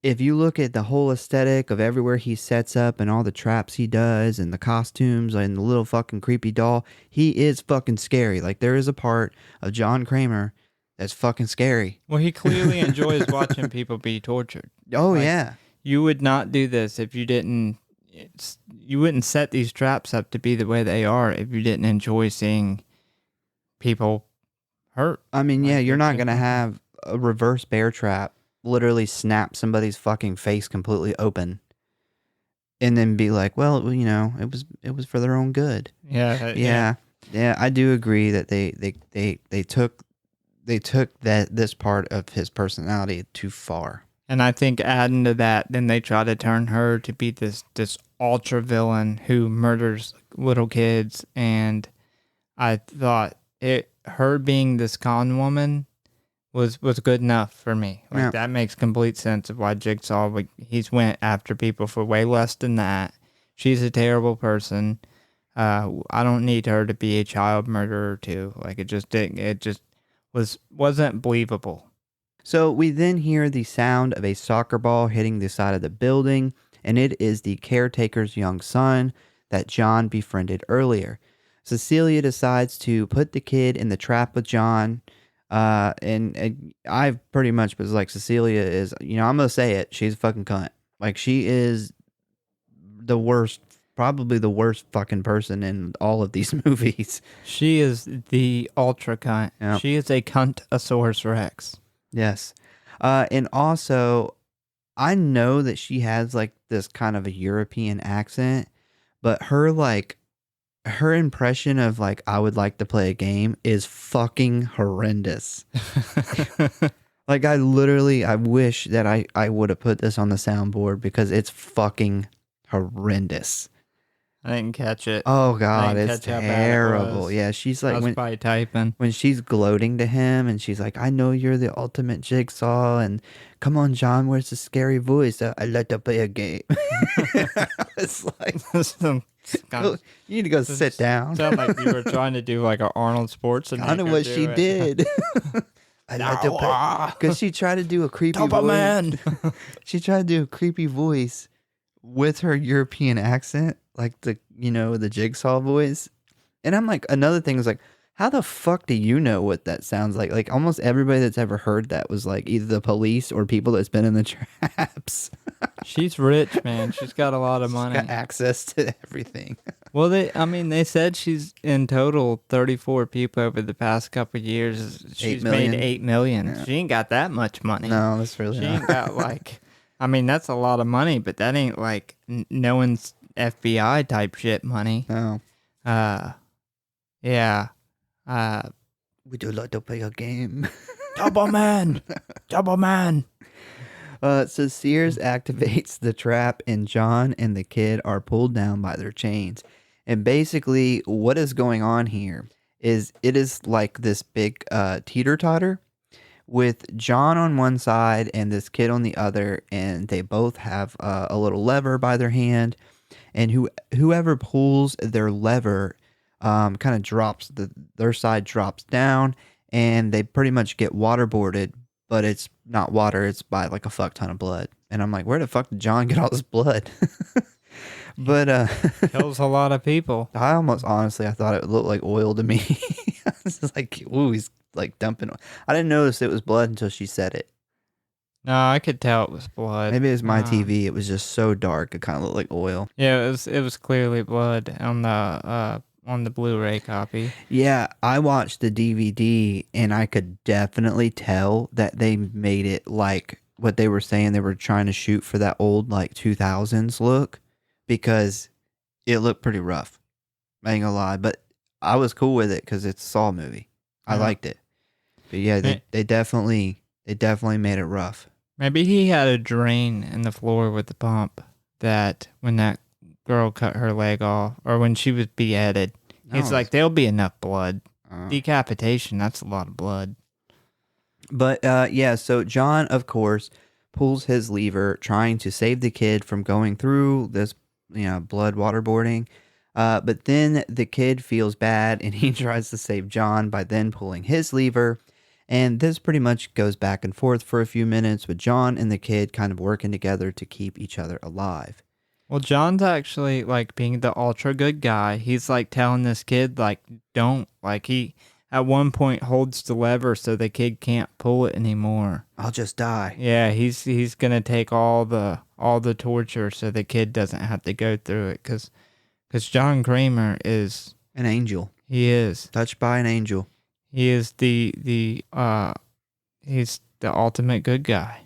if you look at the whole aesthetic of everywhere he sets up and all the traps he does and the costumes and the little fucking creepy doll, he is fucking scary. Like, there is a part of John Kramer that's fucking scary. Well, he clearly enjoys watching people be tortured. Oh, yeah. You would not do this if you didn't. You wouldn't set these traps up to be the way they are if you didn't enjoy seeing people hurt. I mean, yeah, you're not going to have a reverse bear trap literally snap somebody's fucking face completely open and then be like, well, it was for their own good. Yeah, I do agree that they took this part of his personality too far. And I think adding to that, then they try to turn her to be this ultra villain who murders little kids, and I thought her being this con woman was good enough for me. Like, that makes complete sense of why Jigsaw, he's went after people for way less than that. She's a terrible person. I don't need her to be a child murderer too. Like, it just wasn't believable. So we then hear the sound of a soccer ball hitting the side of the building, and it is the caretaker's young son that John befriended earlier. Cecilia decides to put the kid in the trap with John. And I pretty much was like, Cecilia is, I'm going to say it. She's a fucking cunt. Like, she is probably the worst fucking person in all of these movies. She is the ultra cunt. Yep. She is a cunt-osaurus rex. Yes. And also, I know that she has like this kind of a European accent, but her impression of like, I would like to play a game is fucking horrendous. Like, I wish that I would have put this on the soundboard because it's fucking horrendous. I didn't catch it. Oh God, it's terrible. Yeah, she's like, I was probably typing. When she's gloating to him and she's like, I know you're the ultimate Jigsaw, and come on, John, where's the scary voice? I'd like to play a game. It's like, you need to go sit down. Sound like you were trying to do like an Arnold Schwarzenegger. I know what she did. I'd like to play, because she tried to do a creepy voice. She tried to do a creepy voice with her European accent, like the Jigsaw voice. And I'm like, another thing is like, how the fuck do you know what that sounds like? Like, almost everybody that's ever heard that was like either the police or people that's been in the traps. She's rich, man. She's got a lot of money. She's got access to everything. Well, they said she's in total 34 people over the past couple of years. She's made $8 million. Yeah. She ain't got that much money. No, that's really She not. ain't got like, that's a lot of money, but that ain't like no one's FBI type shit money. No. Yeah. Would you like to play a game? Double man. Double man. So Sears activates the trap, and John and the kid are pulled down by their chains. And basically, what is going on here is it is like this big teeter-totter with John on one side and this kid on the other, and they both have a little lever by their hand. And whoever pulls their lever kind of drops, their side drops down, and they pretty much get waterboarded, but it's not water, it's by like a fuck ton of blood. And I'm like, where the fuck did John get all this blood? But kills a lot of people. I almost honestly I thought it looked like oil to me. I was just like, ooh, he's like dumping. I didn't notice it was blood until she said it. No, I could tell it was blood. Maybe it was my TV. It was just so dark. It kind of looked like oil. Yeah, it was clearly blood on the Blu-ray copy. Yeah, I watched the DVD and I could definitely tell that they made it like what they were saying they were trying to shoot for that old like 2000s look, because it looked pretty rough. I ain't gonna lie, but I was cool with it because it's a Saw movie. I liked it. But yeah, they definitely made it rough. Maybe he had a drain in the floor with the pump that when that girl cut her leg off, or when she was beheaded, he's like, there'll be enough blood. Decapitation, that's a lot of blood. But yeah, so John, of course, pulls his lever, trying to save the kid from going through this, blood waterboarding. But then the kid feels bad, and he tries to save John by then pulling his lever. And this pretty much goes back and forth for a few minutes, with John and the kid kind of working together to keep each other alive. Well, John's actually like being the ultra good guy. He's like telling this kid, like, don't, like, he at one point holds the lever so the kid can't pull it anymore. I'll just die. Yeah, he's gonna take all the torture so the kid doesn't have to go through it, because John Kramer is an angel. He is touched by an angel. He is he's the ultimate good guy.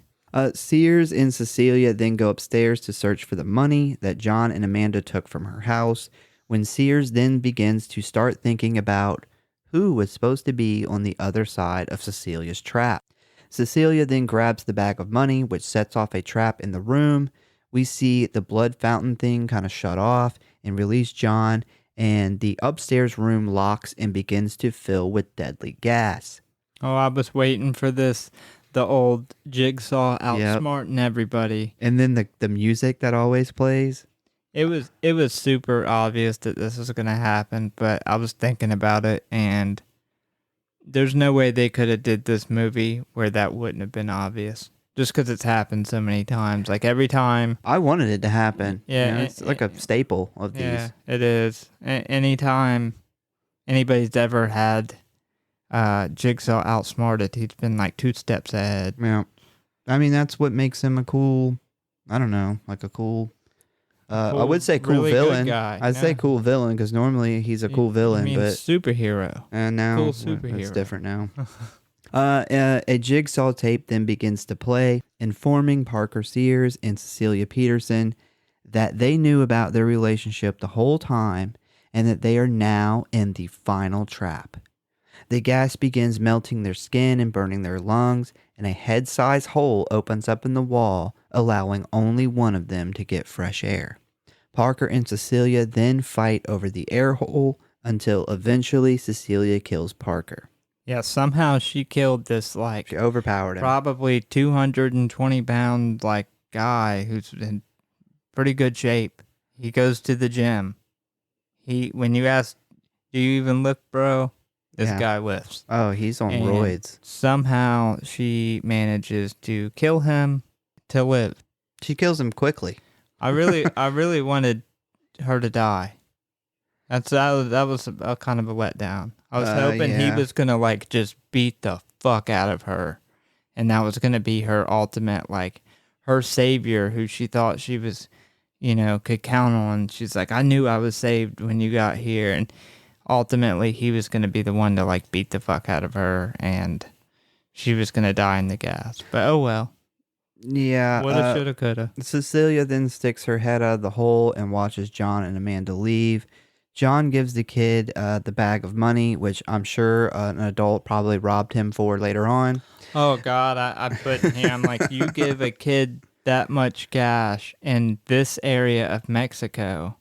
Sears and Cecilia then go upstairs to search for the money that John and Amanda took from her house, when Sears then begins to start thinking about who was supposed to be on the other side of Cecilia's trap. Cecilia then grabs the bag of money, which sets off a trap in the room. We see the blood fountain thing kind of shut off and release John, and the upstairs room locks and begins to fill with deadly gas. Oh, I was waiting for this. The old Jigsaw outsmarting everybody. And then the music that always plays. It was super obvious that this was going to happen, but I was thinking about it, and there's no way they could have did this movie where that wouldn't have been obvious. Just because it's happened so many times. Like every time. I wanted it to happen. Yeah. It's like a staple of these. Yeah, it is. Anytime anybody's ever had Jigsaw outsmarted, he's been like 2 steps ahead. Yeah. I mean, that's what makes him a cool, I don't know, like a cool, I would say cool really villain. Good guy. I'd say cool villain because normally he's a cool villain. But superhero. And now cool superhero. It's different now. A Jigsaw tape then begins to play, informing Parker Sears and Cecilia Peterson that they knew about their relationship the whole time and that they are now in the final trap. The gas begins melting their skin and burning their lungs, and a head-sized hole opens up in the wall, allowing only one of them to get fresh air. Parker and Cecilia then fight over the air hole until eventually Cecilia kills Parker. Yeah, somehow she killed this, like, she overpowered him. Probably 220-pound, like, guy who's in pretty good shape. He goes to the gym. When you ask, do you even lift, bro? This guy lifts. Oh, he's on roids. Somehow she manages to kill him to live. She kills him quickly. I really wanted her to die. That was a kind of a letdown. I was hoping he was gonna like just beat the fuck out of her, and that was gonna be her ultimate, like, her savior, who she thought she was, could count on. She's like, I knew I was saved when you got here, and ultimately he was gonna be the one to like beat the fuck out of her, and she was gonna die in the gas. But oh well. Yeah. Woulda, shoulda, coulda. Cecilia then sticks her head out of the hole and watches John and Amanda leave. John gives the kid the bag of money, which I'm sure an adult probably robbed him for later on. Oh God, I put in here. I'm like, you give a kid that much cash in this area of Mexico,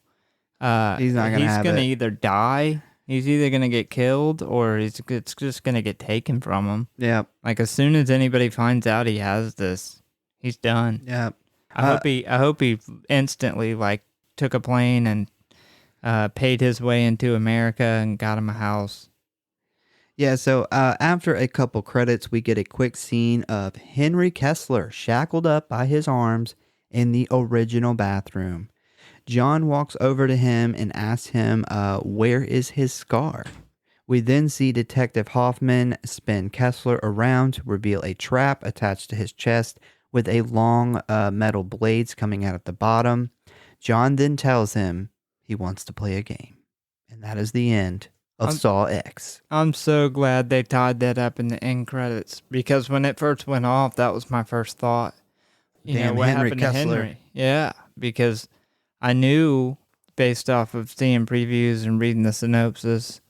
He's not gonna he's have gonna it. either die. He's either gonna get killed, or it's just gonna get taken from him. Yeah. Like as soon as anybody finds out he has this, he's done. Yeah. I hope he instantly like took a plane and paid his way into America and got him a house. Yeah, so after a couple credits, we get a quick scene of Henry Kessler shackled up by his arms in the original bathroom. John walks over to him and asks him, where is his scar? We then see Detective Hoffman spin Kessler around to reveal a trap attached to his chest with a long metal blades coming out at the bottom. John then tells him he wants to play a game. And that is the end of Saw X. I'm so glad they tied that up in the end credits, because when it first went off, that was my first thought. Damn, What Henry happened Kessler. to Henry? Yeah, because I knew based off of seeing previews and reading the synopsis,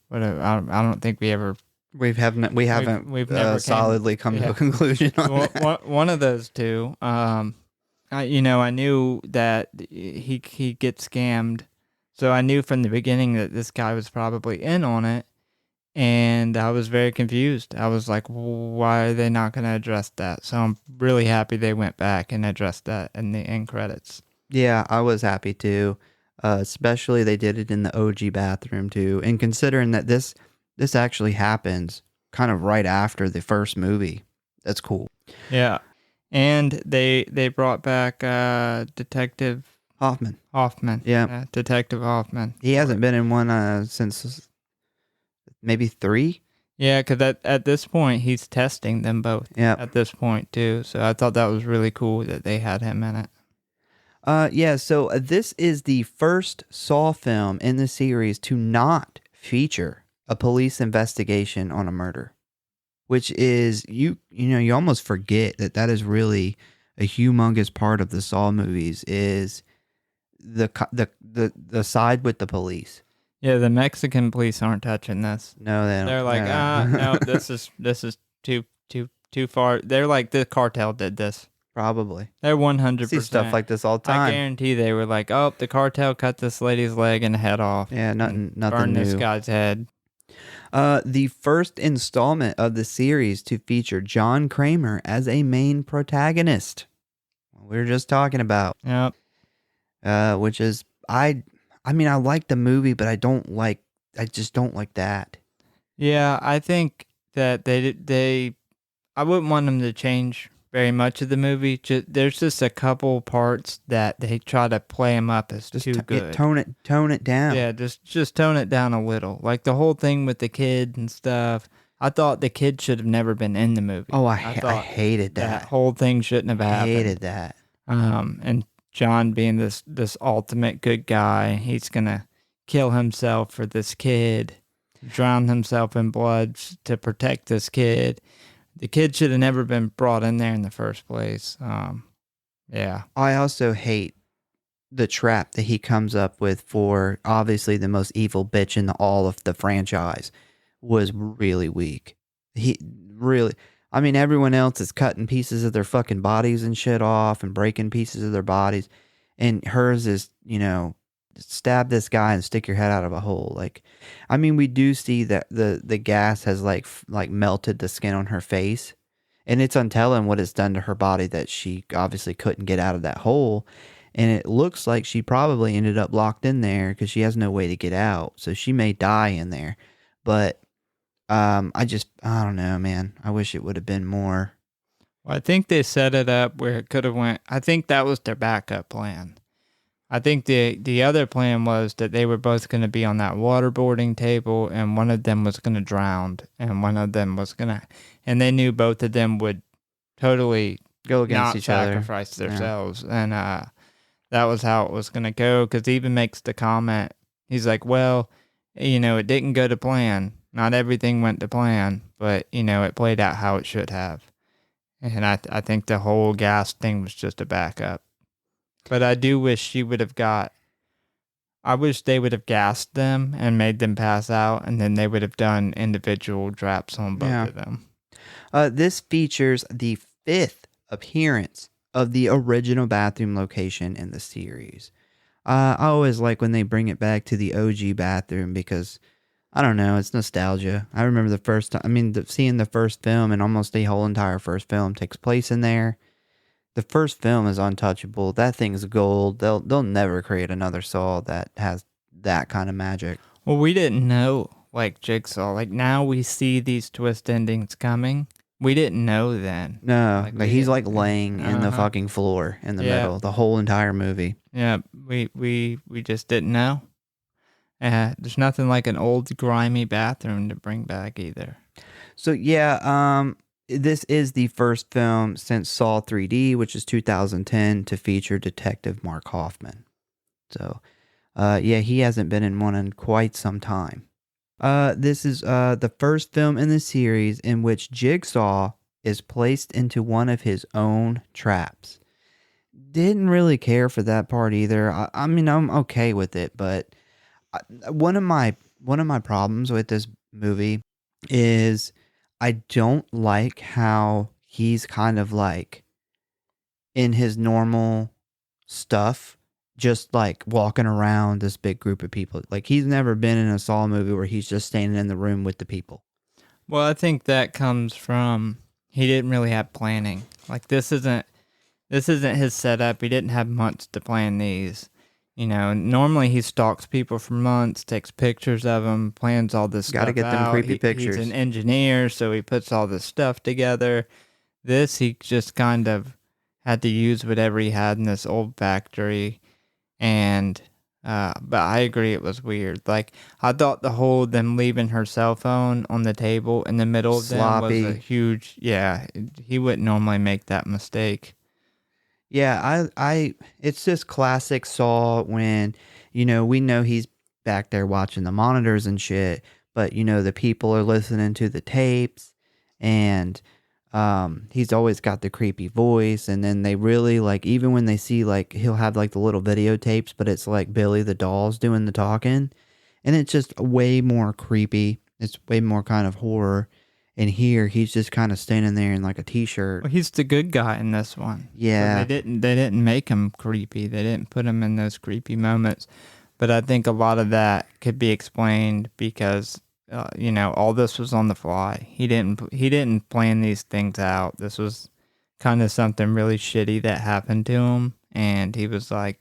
whatever. I don't think we ever. We haven't never solidly come to a conclusion on that. One of those two. I knew that he gets scammed, so I knew from the beginning that this guy was probably in on it, and I was very confused. I was like, why are they not going to address that? So I'm really happy they went back and addressed that in the end credits. Yeah, I was happy too. Especially they did it in the OG bathroom too. And considering that this actually happens kind of right after the first movie, that's cool. Yeah. And they brought back Detective Hoffman. Yeah. Detective Hoffman. He hasn't been in one since maybe 3. Yeah, because at this point, he's testing them both. Yeah. At this point, too. So I thought that was really cool that they had him in it. So this is the first Saw film in the series to not feature a police investigation on a murder, which is, you almost forget that is really a humongous part of the Saw movies, is the side with the police. Yeah, the Mexican police aren't touching this. No, they don't. They're like, no, this is too far. They're like, the cartel did this. Probably. They're 100%. See stuff like this all the time. I guarantee they were like, oh, the cartel cut this lady's leg and head off. Yeah, nothing burn new. This guy's head. The first installment of the series to feature John Kramer as a main protagonist. We were just talking about. Yep. Which is, I like the movie, but I just don't like that. Yeah, I think that I wouldn't want them to change very much of the movie. There's just a couple parts that they try to play them up as too good. Tone it down. Yeah, just tone it down a little. Like the whole thing with the kid and stuff. I thought the kid should have never been in the movie. Oh, I hated that. That whole thing shouldn't have happened. I hated that. And John being this ultimate good guy, he's gonna kill himself for this kid, drown himself in blood to protect this kid. The kid should have never been brought in there in the first place. Yeah. I also hate the trap that he comes up with for obviously the most evil bitch in all of the franchise was really weak. Everyone else is cutting pieces of their fucking bodies and shit off and breaking pieces of their bodies. And hers is, stab this guy and stick your head out of a hole. We do see that the gas has like melted the skin on her face, and it's untelling what it's done to her body that she obviously couldn't get out of that hole. And it looks like she probably ended up locked in there because she has no way to get out. So she may die in there. But I don't know, man. I wish it would have been more. Well, I think they set it up where it could have went. I think that was their backup plan. I think the other plan was that they were both going to be on that waterboarding table, and one of them was going to drown, and one of them was going to, and they knew both of them would totally go against each other, sacrifice themselves, and that was how it was going to go. Because he even makes the comment, he's like, well, it didn't go to plan. Not everything went to plan, but it played out how it should have. And I think the whole gas thing was just a backup. But I do wish she would have got I wish they would have gassed them and made them pass out, and then they would have done individual drops on both of them. This features the 5th appearance of the original bathroom location in the series. I always like when they bring it back to the OG bathroom because, I don't know, it's nostalgia. I remember the first time, seeing the first film, and almost the whole entire first film takes place in there. The first film is untouchable. That thing's gold. They'll never create another Saw that has that kind of magic. Well, we didn't know, like Jigsaw. Like, now we see these twist endings coming. We didn't know then. No, like he's like laying in the fucking floor in the middle the whole entire movie. Yeah, we just didn't know. There's nothing like an old grimy bathroom to bring back either. So yeah, this is the first film since Saw 3D, which is 2010, to feature Detective Mark Hoffman. So, yeah, he hasn't been in one in quite some time. This is the first film in the series in which Jigsaw is placed into one of his own traps. Didn't really care for that part either. I mean, I'm okay with it, but one of my problems with this movie is I don't like how he's kind of like in his normal stuff, just like walking around this big group of people. Like, he's never been in a Saw movie where he's just standing in the room with the people. Well, I think that comes from he didn't really have planning. Like, this isn't his setup. He didn't have months to plan these. You know, normally he stalks people for months, takes pictures of them, plans all this stuff out. Gotta get them creepy pictures. He's an engineer, so he puts all this stuff together. This, he just kind of had to use whatever he had in this old factory. And, but I agree, it was weird. Like, I thought the whole them leaving her cell phone on the table in the middle of them was a huge, he wouldn't normally make that mistake. Yeah, it's just classic Saw when, we know he's back there watching the monitors and shit, but, the people are listening to the tapes, and he's always got the creepy voice, and then they really, like, even when they see, like, he'll have, like, the little videotapes, but it's, like, Billy the doll's doing the talking, and it's just way more creepy. It's way more kind of horror. And here, he's just kind of standing there in like a t-shirt. Well, he's the good guy in this one. Yeah. So they didn't make him creepy. They didn't put him in those creepy moments. But I think a lot of that could be explained because, all this was on the fly. He didn't plan these things out. This was kind of something really shitty that happened to him. And he was like,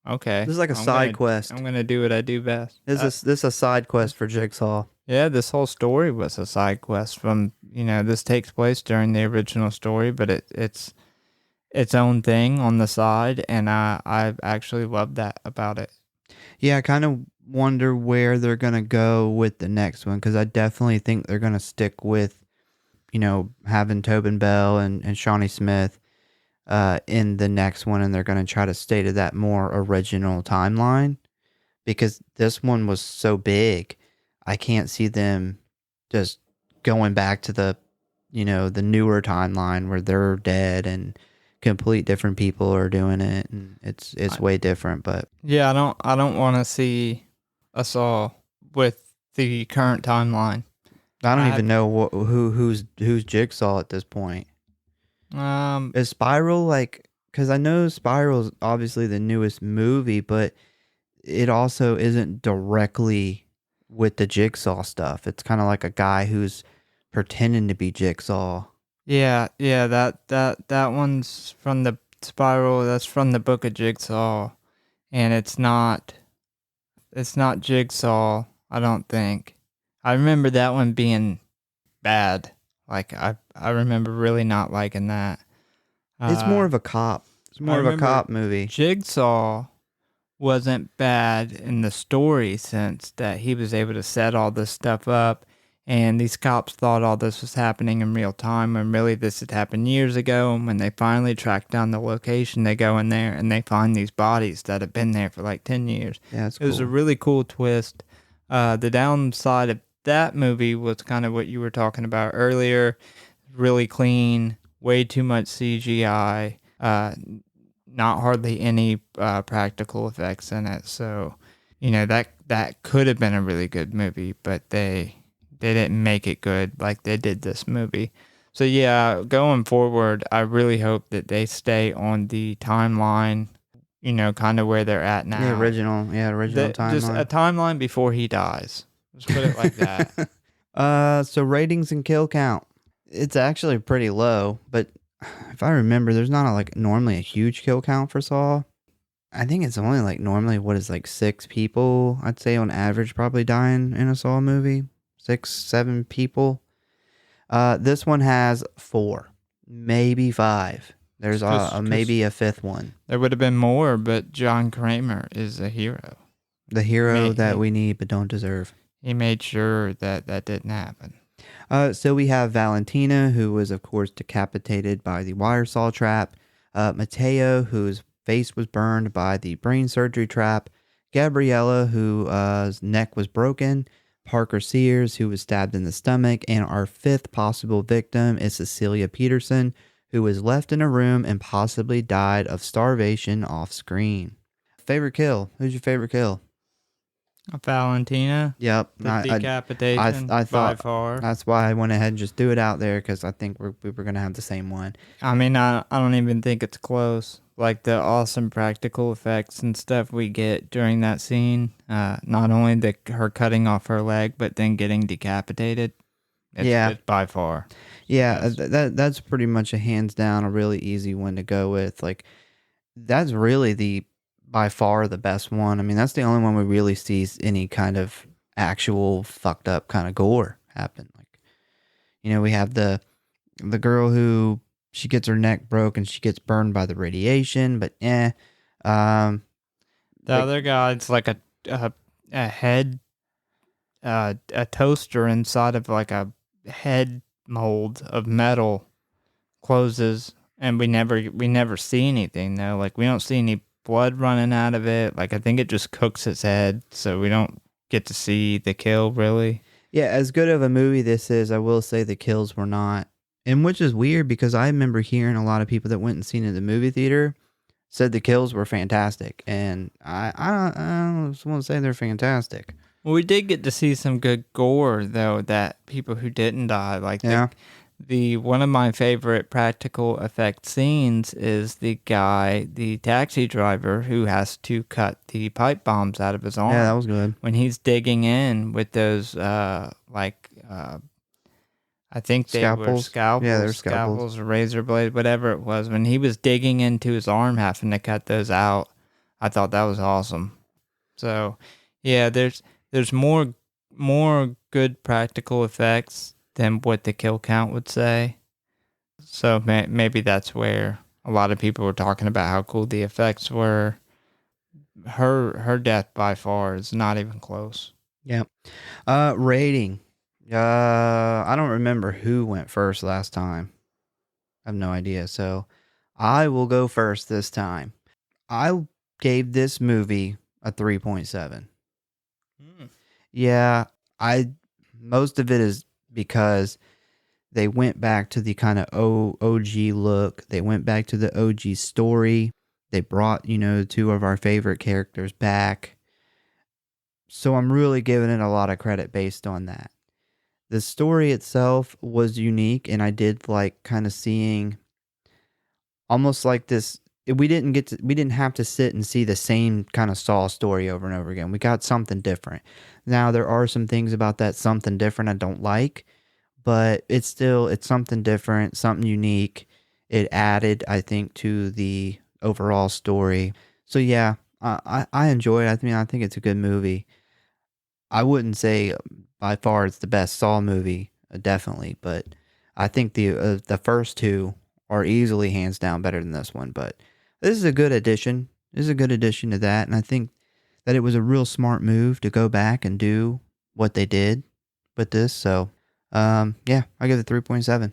okay. This is like a side quest. I'm going to do what I do best. This is a side quest for Jigsaw. Yeah, this whole story was a side quest from, this takes place during the original story, but it's its own thing on the side, and I actually love that about it. Yeah, I kind of wonder where they're going to go with the next one, because I definitely think they're going to stick with, having Tobin Bell and Shawnee Smith in the next one, and they're going to try to stay to that more original timeline, because this one was so big. I can't see them just going back to the newer timeline where they're dead and complete different people are doing it, and it's way different. But yeah, I don't want to see a Saw with the current timeline. I don't even know who's Jigsaw at this point. Is Spiral because I know Spiral's obviously the newest movie, but it also isn't directly with the Jigsaw stuff. It's kind of like a guy who's pretending to be Jigsaw. Yeah, that one's from the Spiral. That's from the Book of Jigsaw, and it's not Jigsaw. I don't think. I remember that one being bad. Like I remember really not liking that. It's more of a cop. It's more of a cop movie. Jigsaw wasn't bad in the story sense that he was able to set all this stuff up, and these cops thought all this was happening in real time when really this had happened years ago. And when they finally track down the location, they go in there and they find these bodies that have been there for like 10 years. Yeah, it was a really cool twist. The downside of that movie was kind of what you were talking about earlier. Really clean, way too much CGI, not hardly any practical effects in it. So that could have been a really good movie, but they didn't make it good like they did this movie. So yeah, going forward, I really hope that they stay on the timeline, kind of where they're at now. The original timeline. Just a timeline before he dies. Let's put it like that. So ratings and kill count. It's actually pretty low, but if I remember, there's not normally a huge kill count for Saw. I think it's only normally 6 people, I'd say on average, probably dying in a Saw movie. 6, 7 people. This one has 4, maybe 5. There's maybe a 5th one. There would have been more, but John Kramer is a hero. The hero that we need but don't deserve. He made sure that didn't happen. So we have Valentina, who was, of course, decapitated by the wire saw trap. Mateo, whose face was burned by the brain surgery trap. Gabriella, whose neck was broken. Parker Sears, who was stabbed in the stomach. And our 5th possible victim is Cecilia Peterson, who was left in a room and possibly died of starvation off screen. Favorite kill? Who's your favorite kill? Valentina. Yep. The decapitation I thought, by far. That's why I went ahead and just threw it out there, because I think we were going to have the same one. I mean, I don't even think it's close. Like the awesome practical effects and stuff we get during that scene. Not only her cutting off her leg, but then getting decapitated. It's by far. Yeah, yes. That's pretty much a hands down, a really easy one to go with. That's really by far the best one. I mean, that's the only one we really see any kind of actual fucked up kind of gore happen. We have the girl who she gets her neck broke and she gets burned by the radiation, but the other guy, it's like a head, a toaster inside of a head mold of metal closes, and we never see anything though. We don't see any blood running out of it. I think it just cooks its head, so we don't get to see the kill really. Yeah, as good of a movie this is, I will say the kills were not. And which is weird, because I remember hearing a lot of people that went and seen it in the movie theater said the kills were fantastic, and I just want to say they're fantastic. Well, we did get to see some good gore though, that people who didn't die, The one of my favorite practical effect scenes is the taxi driver who has to cut the pipe bombs out of his arm. Yeah, that was good. When he's digging in with those, I think they were scalpels. Yeah, they're scalpels or razor blade, whatever it was. When he was digging into his arm, having to cut those out, I thought that was awesome. So, yeah, there's more good practical effects than what the kill count would say. So maybe that's where a lot of people were talking about how cool the effects were. Her death by far is not even close. Yep. Rating. I don't remember who went first last time. I have no idea. So I will go first this time. I gave this movie a 3.7. Yeah, most of it is because they went back to the kind of OG look. They went back to the OG story. They brought, 2 of our favorite characters back. So I'm really giving it a lot of credit based on that. The story itself was unique, and I did like kind of seeing almost like this. We didn't have to sit and see the same kind of Saw story over and over again. We got something different. Now, there are some things about that something different I don't like, but it's something different, something unique. It added, I think, to the overall story. So yeah, I enjoy it. I mean, I think it's a good movie. I wouldn't say by far it's the best Saw movie, definitely, but I think the first 2 are easily hands down better than this one. But this is a good addition. This is a good addition to that, and I think that it was a real smart move to go back and do what they did with this. So, yeah, I give it 3.7.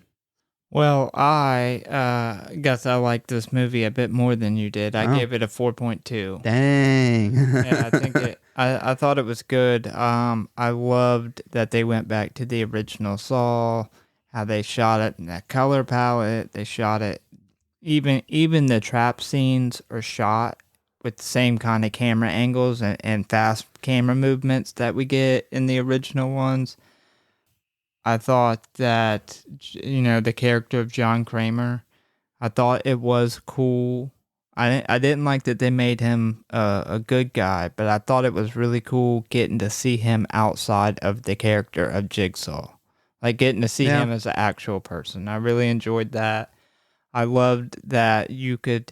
Well, I guess I like this movie a bit more than you did. I gave it a 4.2. Dang. Yeah, I think I thought it was good. I loved that they went back to the original Saw, how they shot it in that color palette. They shot it, even the trap scenes are shot with the same kind of camera angles and fast camera movements that we get in the original ones. I thought that, the character of John Kramer, I thought it was cool. I didn't like that they made him a good guy, but I thought it was really cool getting to see him outside of the character of Jigsaw. Like getting to see him as an actual person. I really enjoyed that. I loved that you could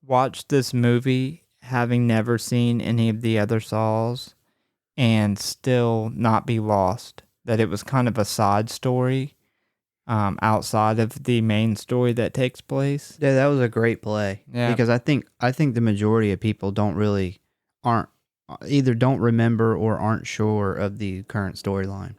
watch this movie having never seen any of the other Saws and still not be lost. That it was kind of a side story outside of the main story that takes place. Yeah, that was a great play. Yeah. Because I think the majority of people aren't either don't remember or aren't sure of the current storyline.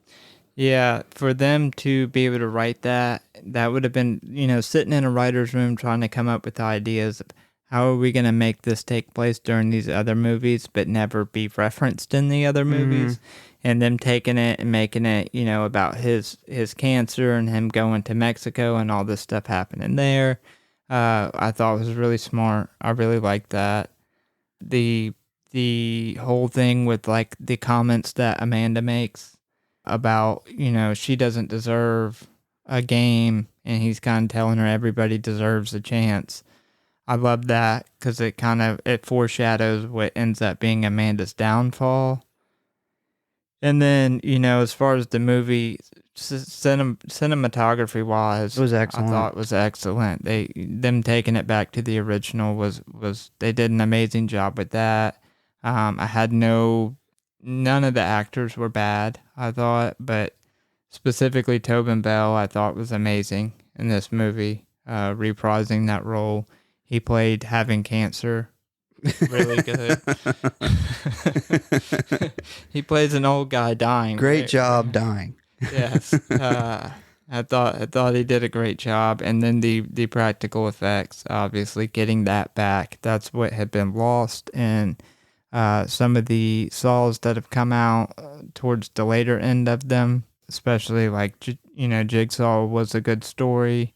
Yeah, for them to be able to write that would have been, sitting in a writer's room trying to come up with ideas of how are we going to make this take place during these other movies but never be referenced in the other movies. And them taking it and making it, about his cancer and him going to Mexico and all this stuff happening there. I thought it was really smart. I really liked that. The whole thing with like the comments that Amanda makes about, she doesn't deserve a game, and he's kind of telling her everybody deserves a chance. I love that because it foreshadows what ends up being Amanda's downfall. And then, as far as the movie, cinematography wise, it was excellent. I thought it was excellent. Them taking it back to the original was they did an amazing job with that. None of the actors were bad, I thought, but specifically Tobin Bell, I thought was amazing in this movie, reprising that role. He played having cancer really good. He plays an old guy dying. Great job dying. Yes. I thought he did a great job. And then the practical effects, obviously getting that back. That's what had been lost in some of the Saws that have come out towards the later end of them, especially like, Jigsaw was a good story,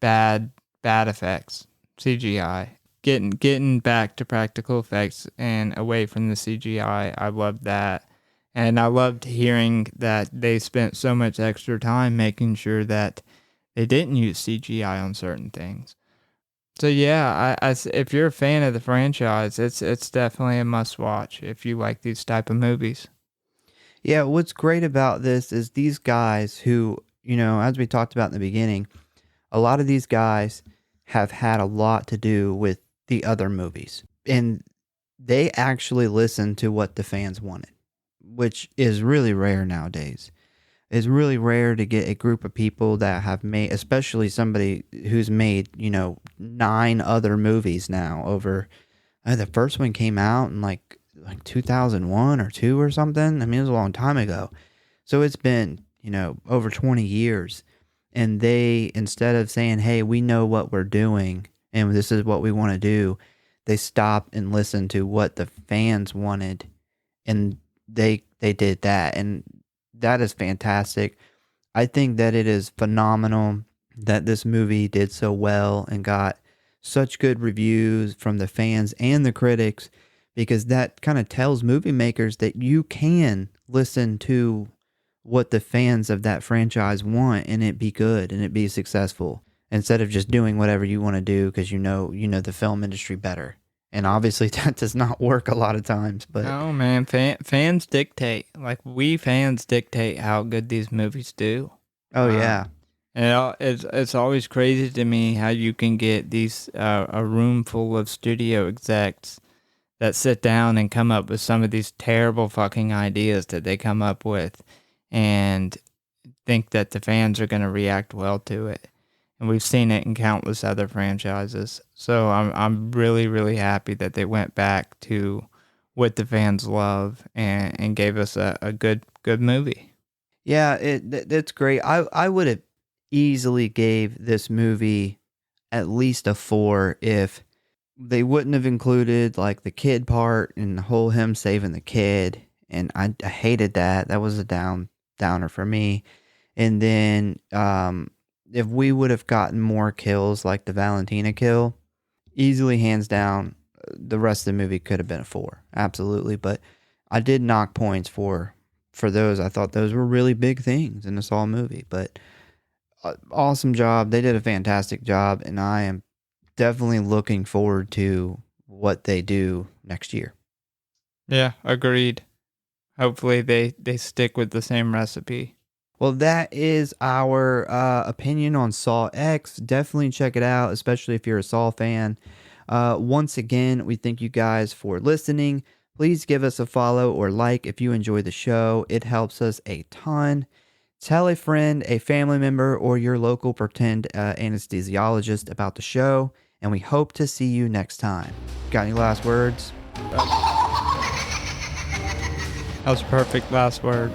bad effects, CGI. Getting back to practical effects and away from the CGI, I loved that. And I loved hearing that they spent so much extra time making sure that they didn't use CGI on certain things. So yeah, if you're a fan of the franchise, it's definitely a must watch if you like these type of movies. Yeah, what's great about this is these guys who, as we talked about in the beginning, a lot of these guys have had a lot to do with the other movies, and they actually listened to what the fans wanted, which is really rare nowadays. It's really rare to get a group of people that have made, especially somebody who's made, 9 other movies now over, the first one came out in like 2001 or 2 or something. I mean, it was a long time ago. So it's been, over 20 years. And they, instead of saying, hey, we know what we're doing and this is what we want to do, they stopped and listened to what the fans wanted, and they did that, and that is fantastic. I think that it is phenomenal that this movie did so well and got such good reviews from the fans and the critics, because that kind of tells movie makers that you can listen to what the fans of that franchise want and it be good and it be successful, instead of just doing whatever you want to do because you know the film industry better. And obviously that does not work a lot of times. But no, man, fans dictate. Like, we fans dictate how good these movies do. Oh yeah. And it's always crazy to me how you can get these a room full of studio execs that sit down and come up with some of these terrible fucking ideas that they come up with, and think that the fans are going to react well to it. And we've seen it in countless other franchises. So I'm really, really happy that they went back to what the fans love and gave us a good movie. Yeah, it's great. I would have easily gave this movie at least a 4 if they wouldn't have included like the kid part and the whole him saving the kid. And I hated that. That was a downer for me. And then if we would have gotten more kills like the Valentina kill, easily hands down the rest of the movie could have been a 4. Absolutely. But I did knock points for those. I thought those were really big things in the Saw movie. But awesome job. They did a fantastic job. And I am definitely looking forward to what they do next year. Yeah, agreed. Hopefully they stick with the same recipe. Well, that is our opinion on Saw X. Definitely check it out, especially if you're a Saw fan. Once again, we thank you guys for listening. Please give us a follow or like if you enjoy the show. It helps us a ton. Tell a friend, a family member, or your local pretend anesthesiologist about the show, and we hope to see you next time. Got any last words? That was a perfect last word.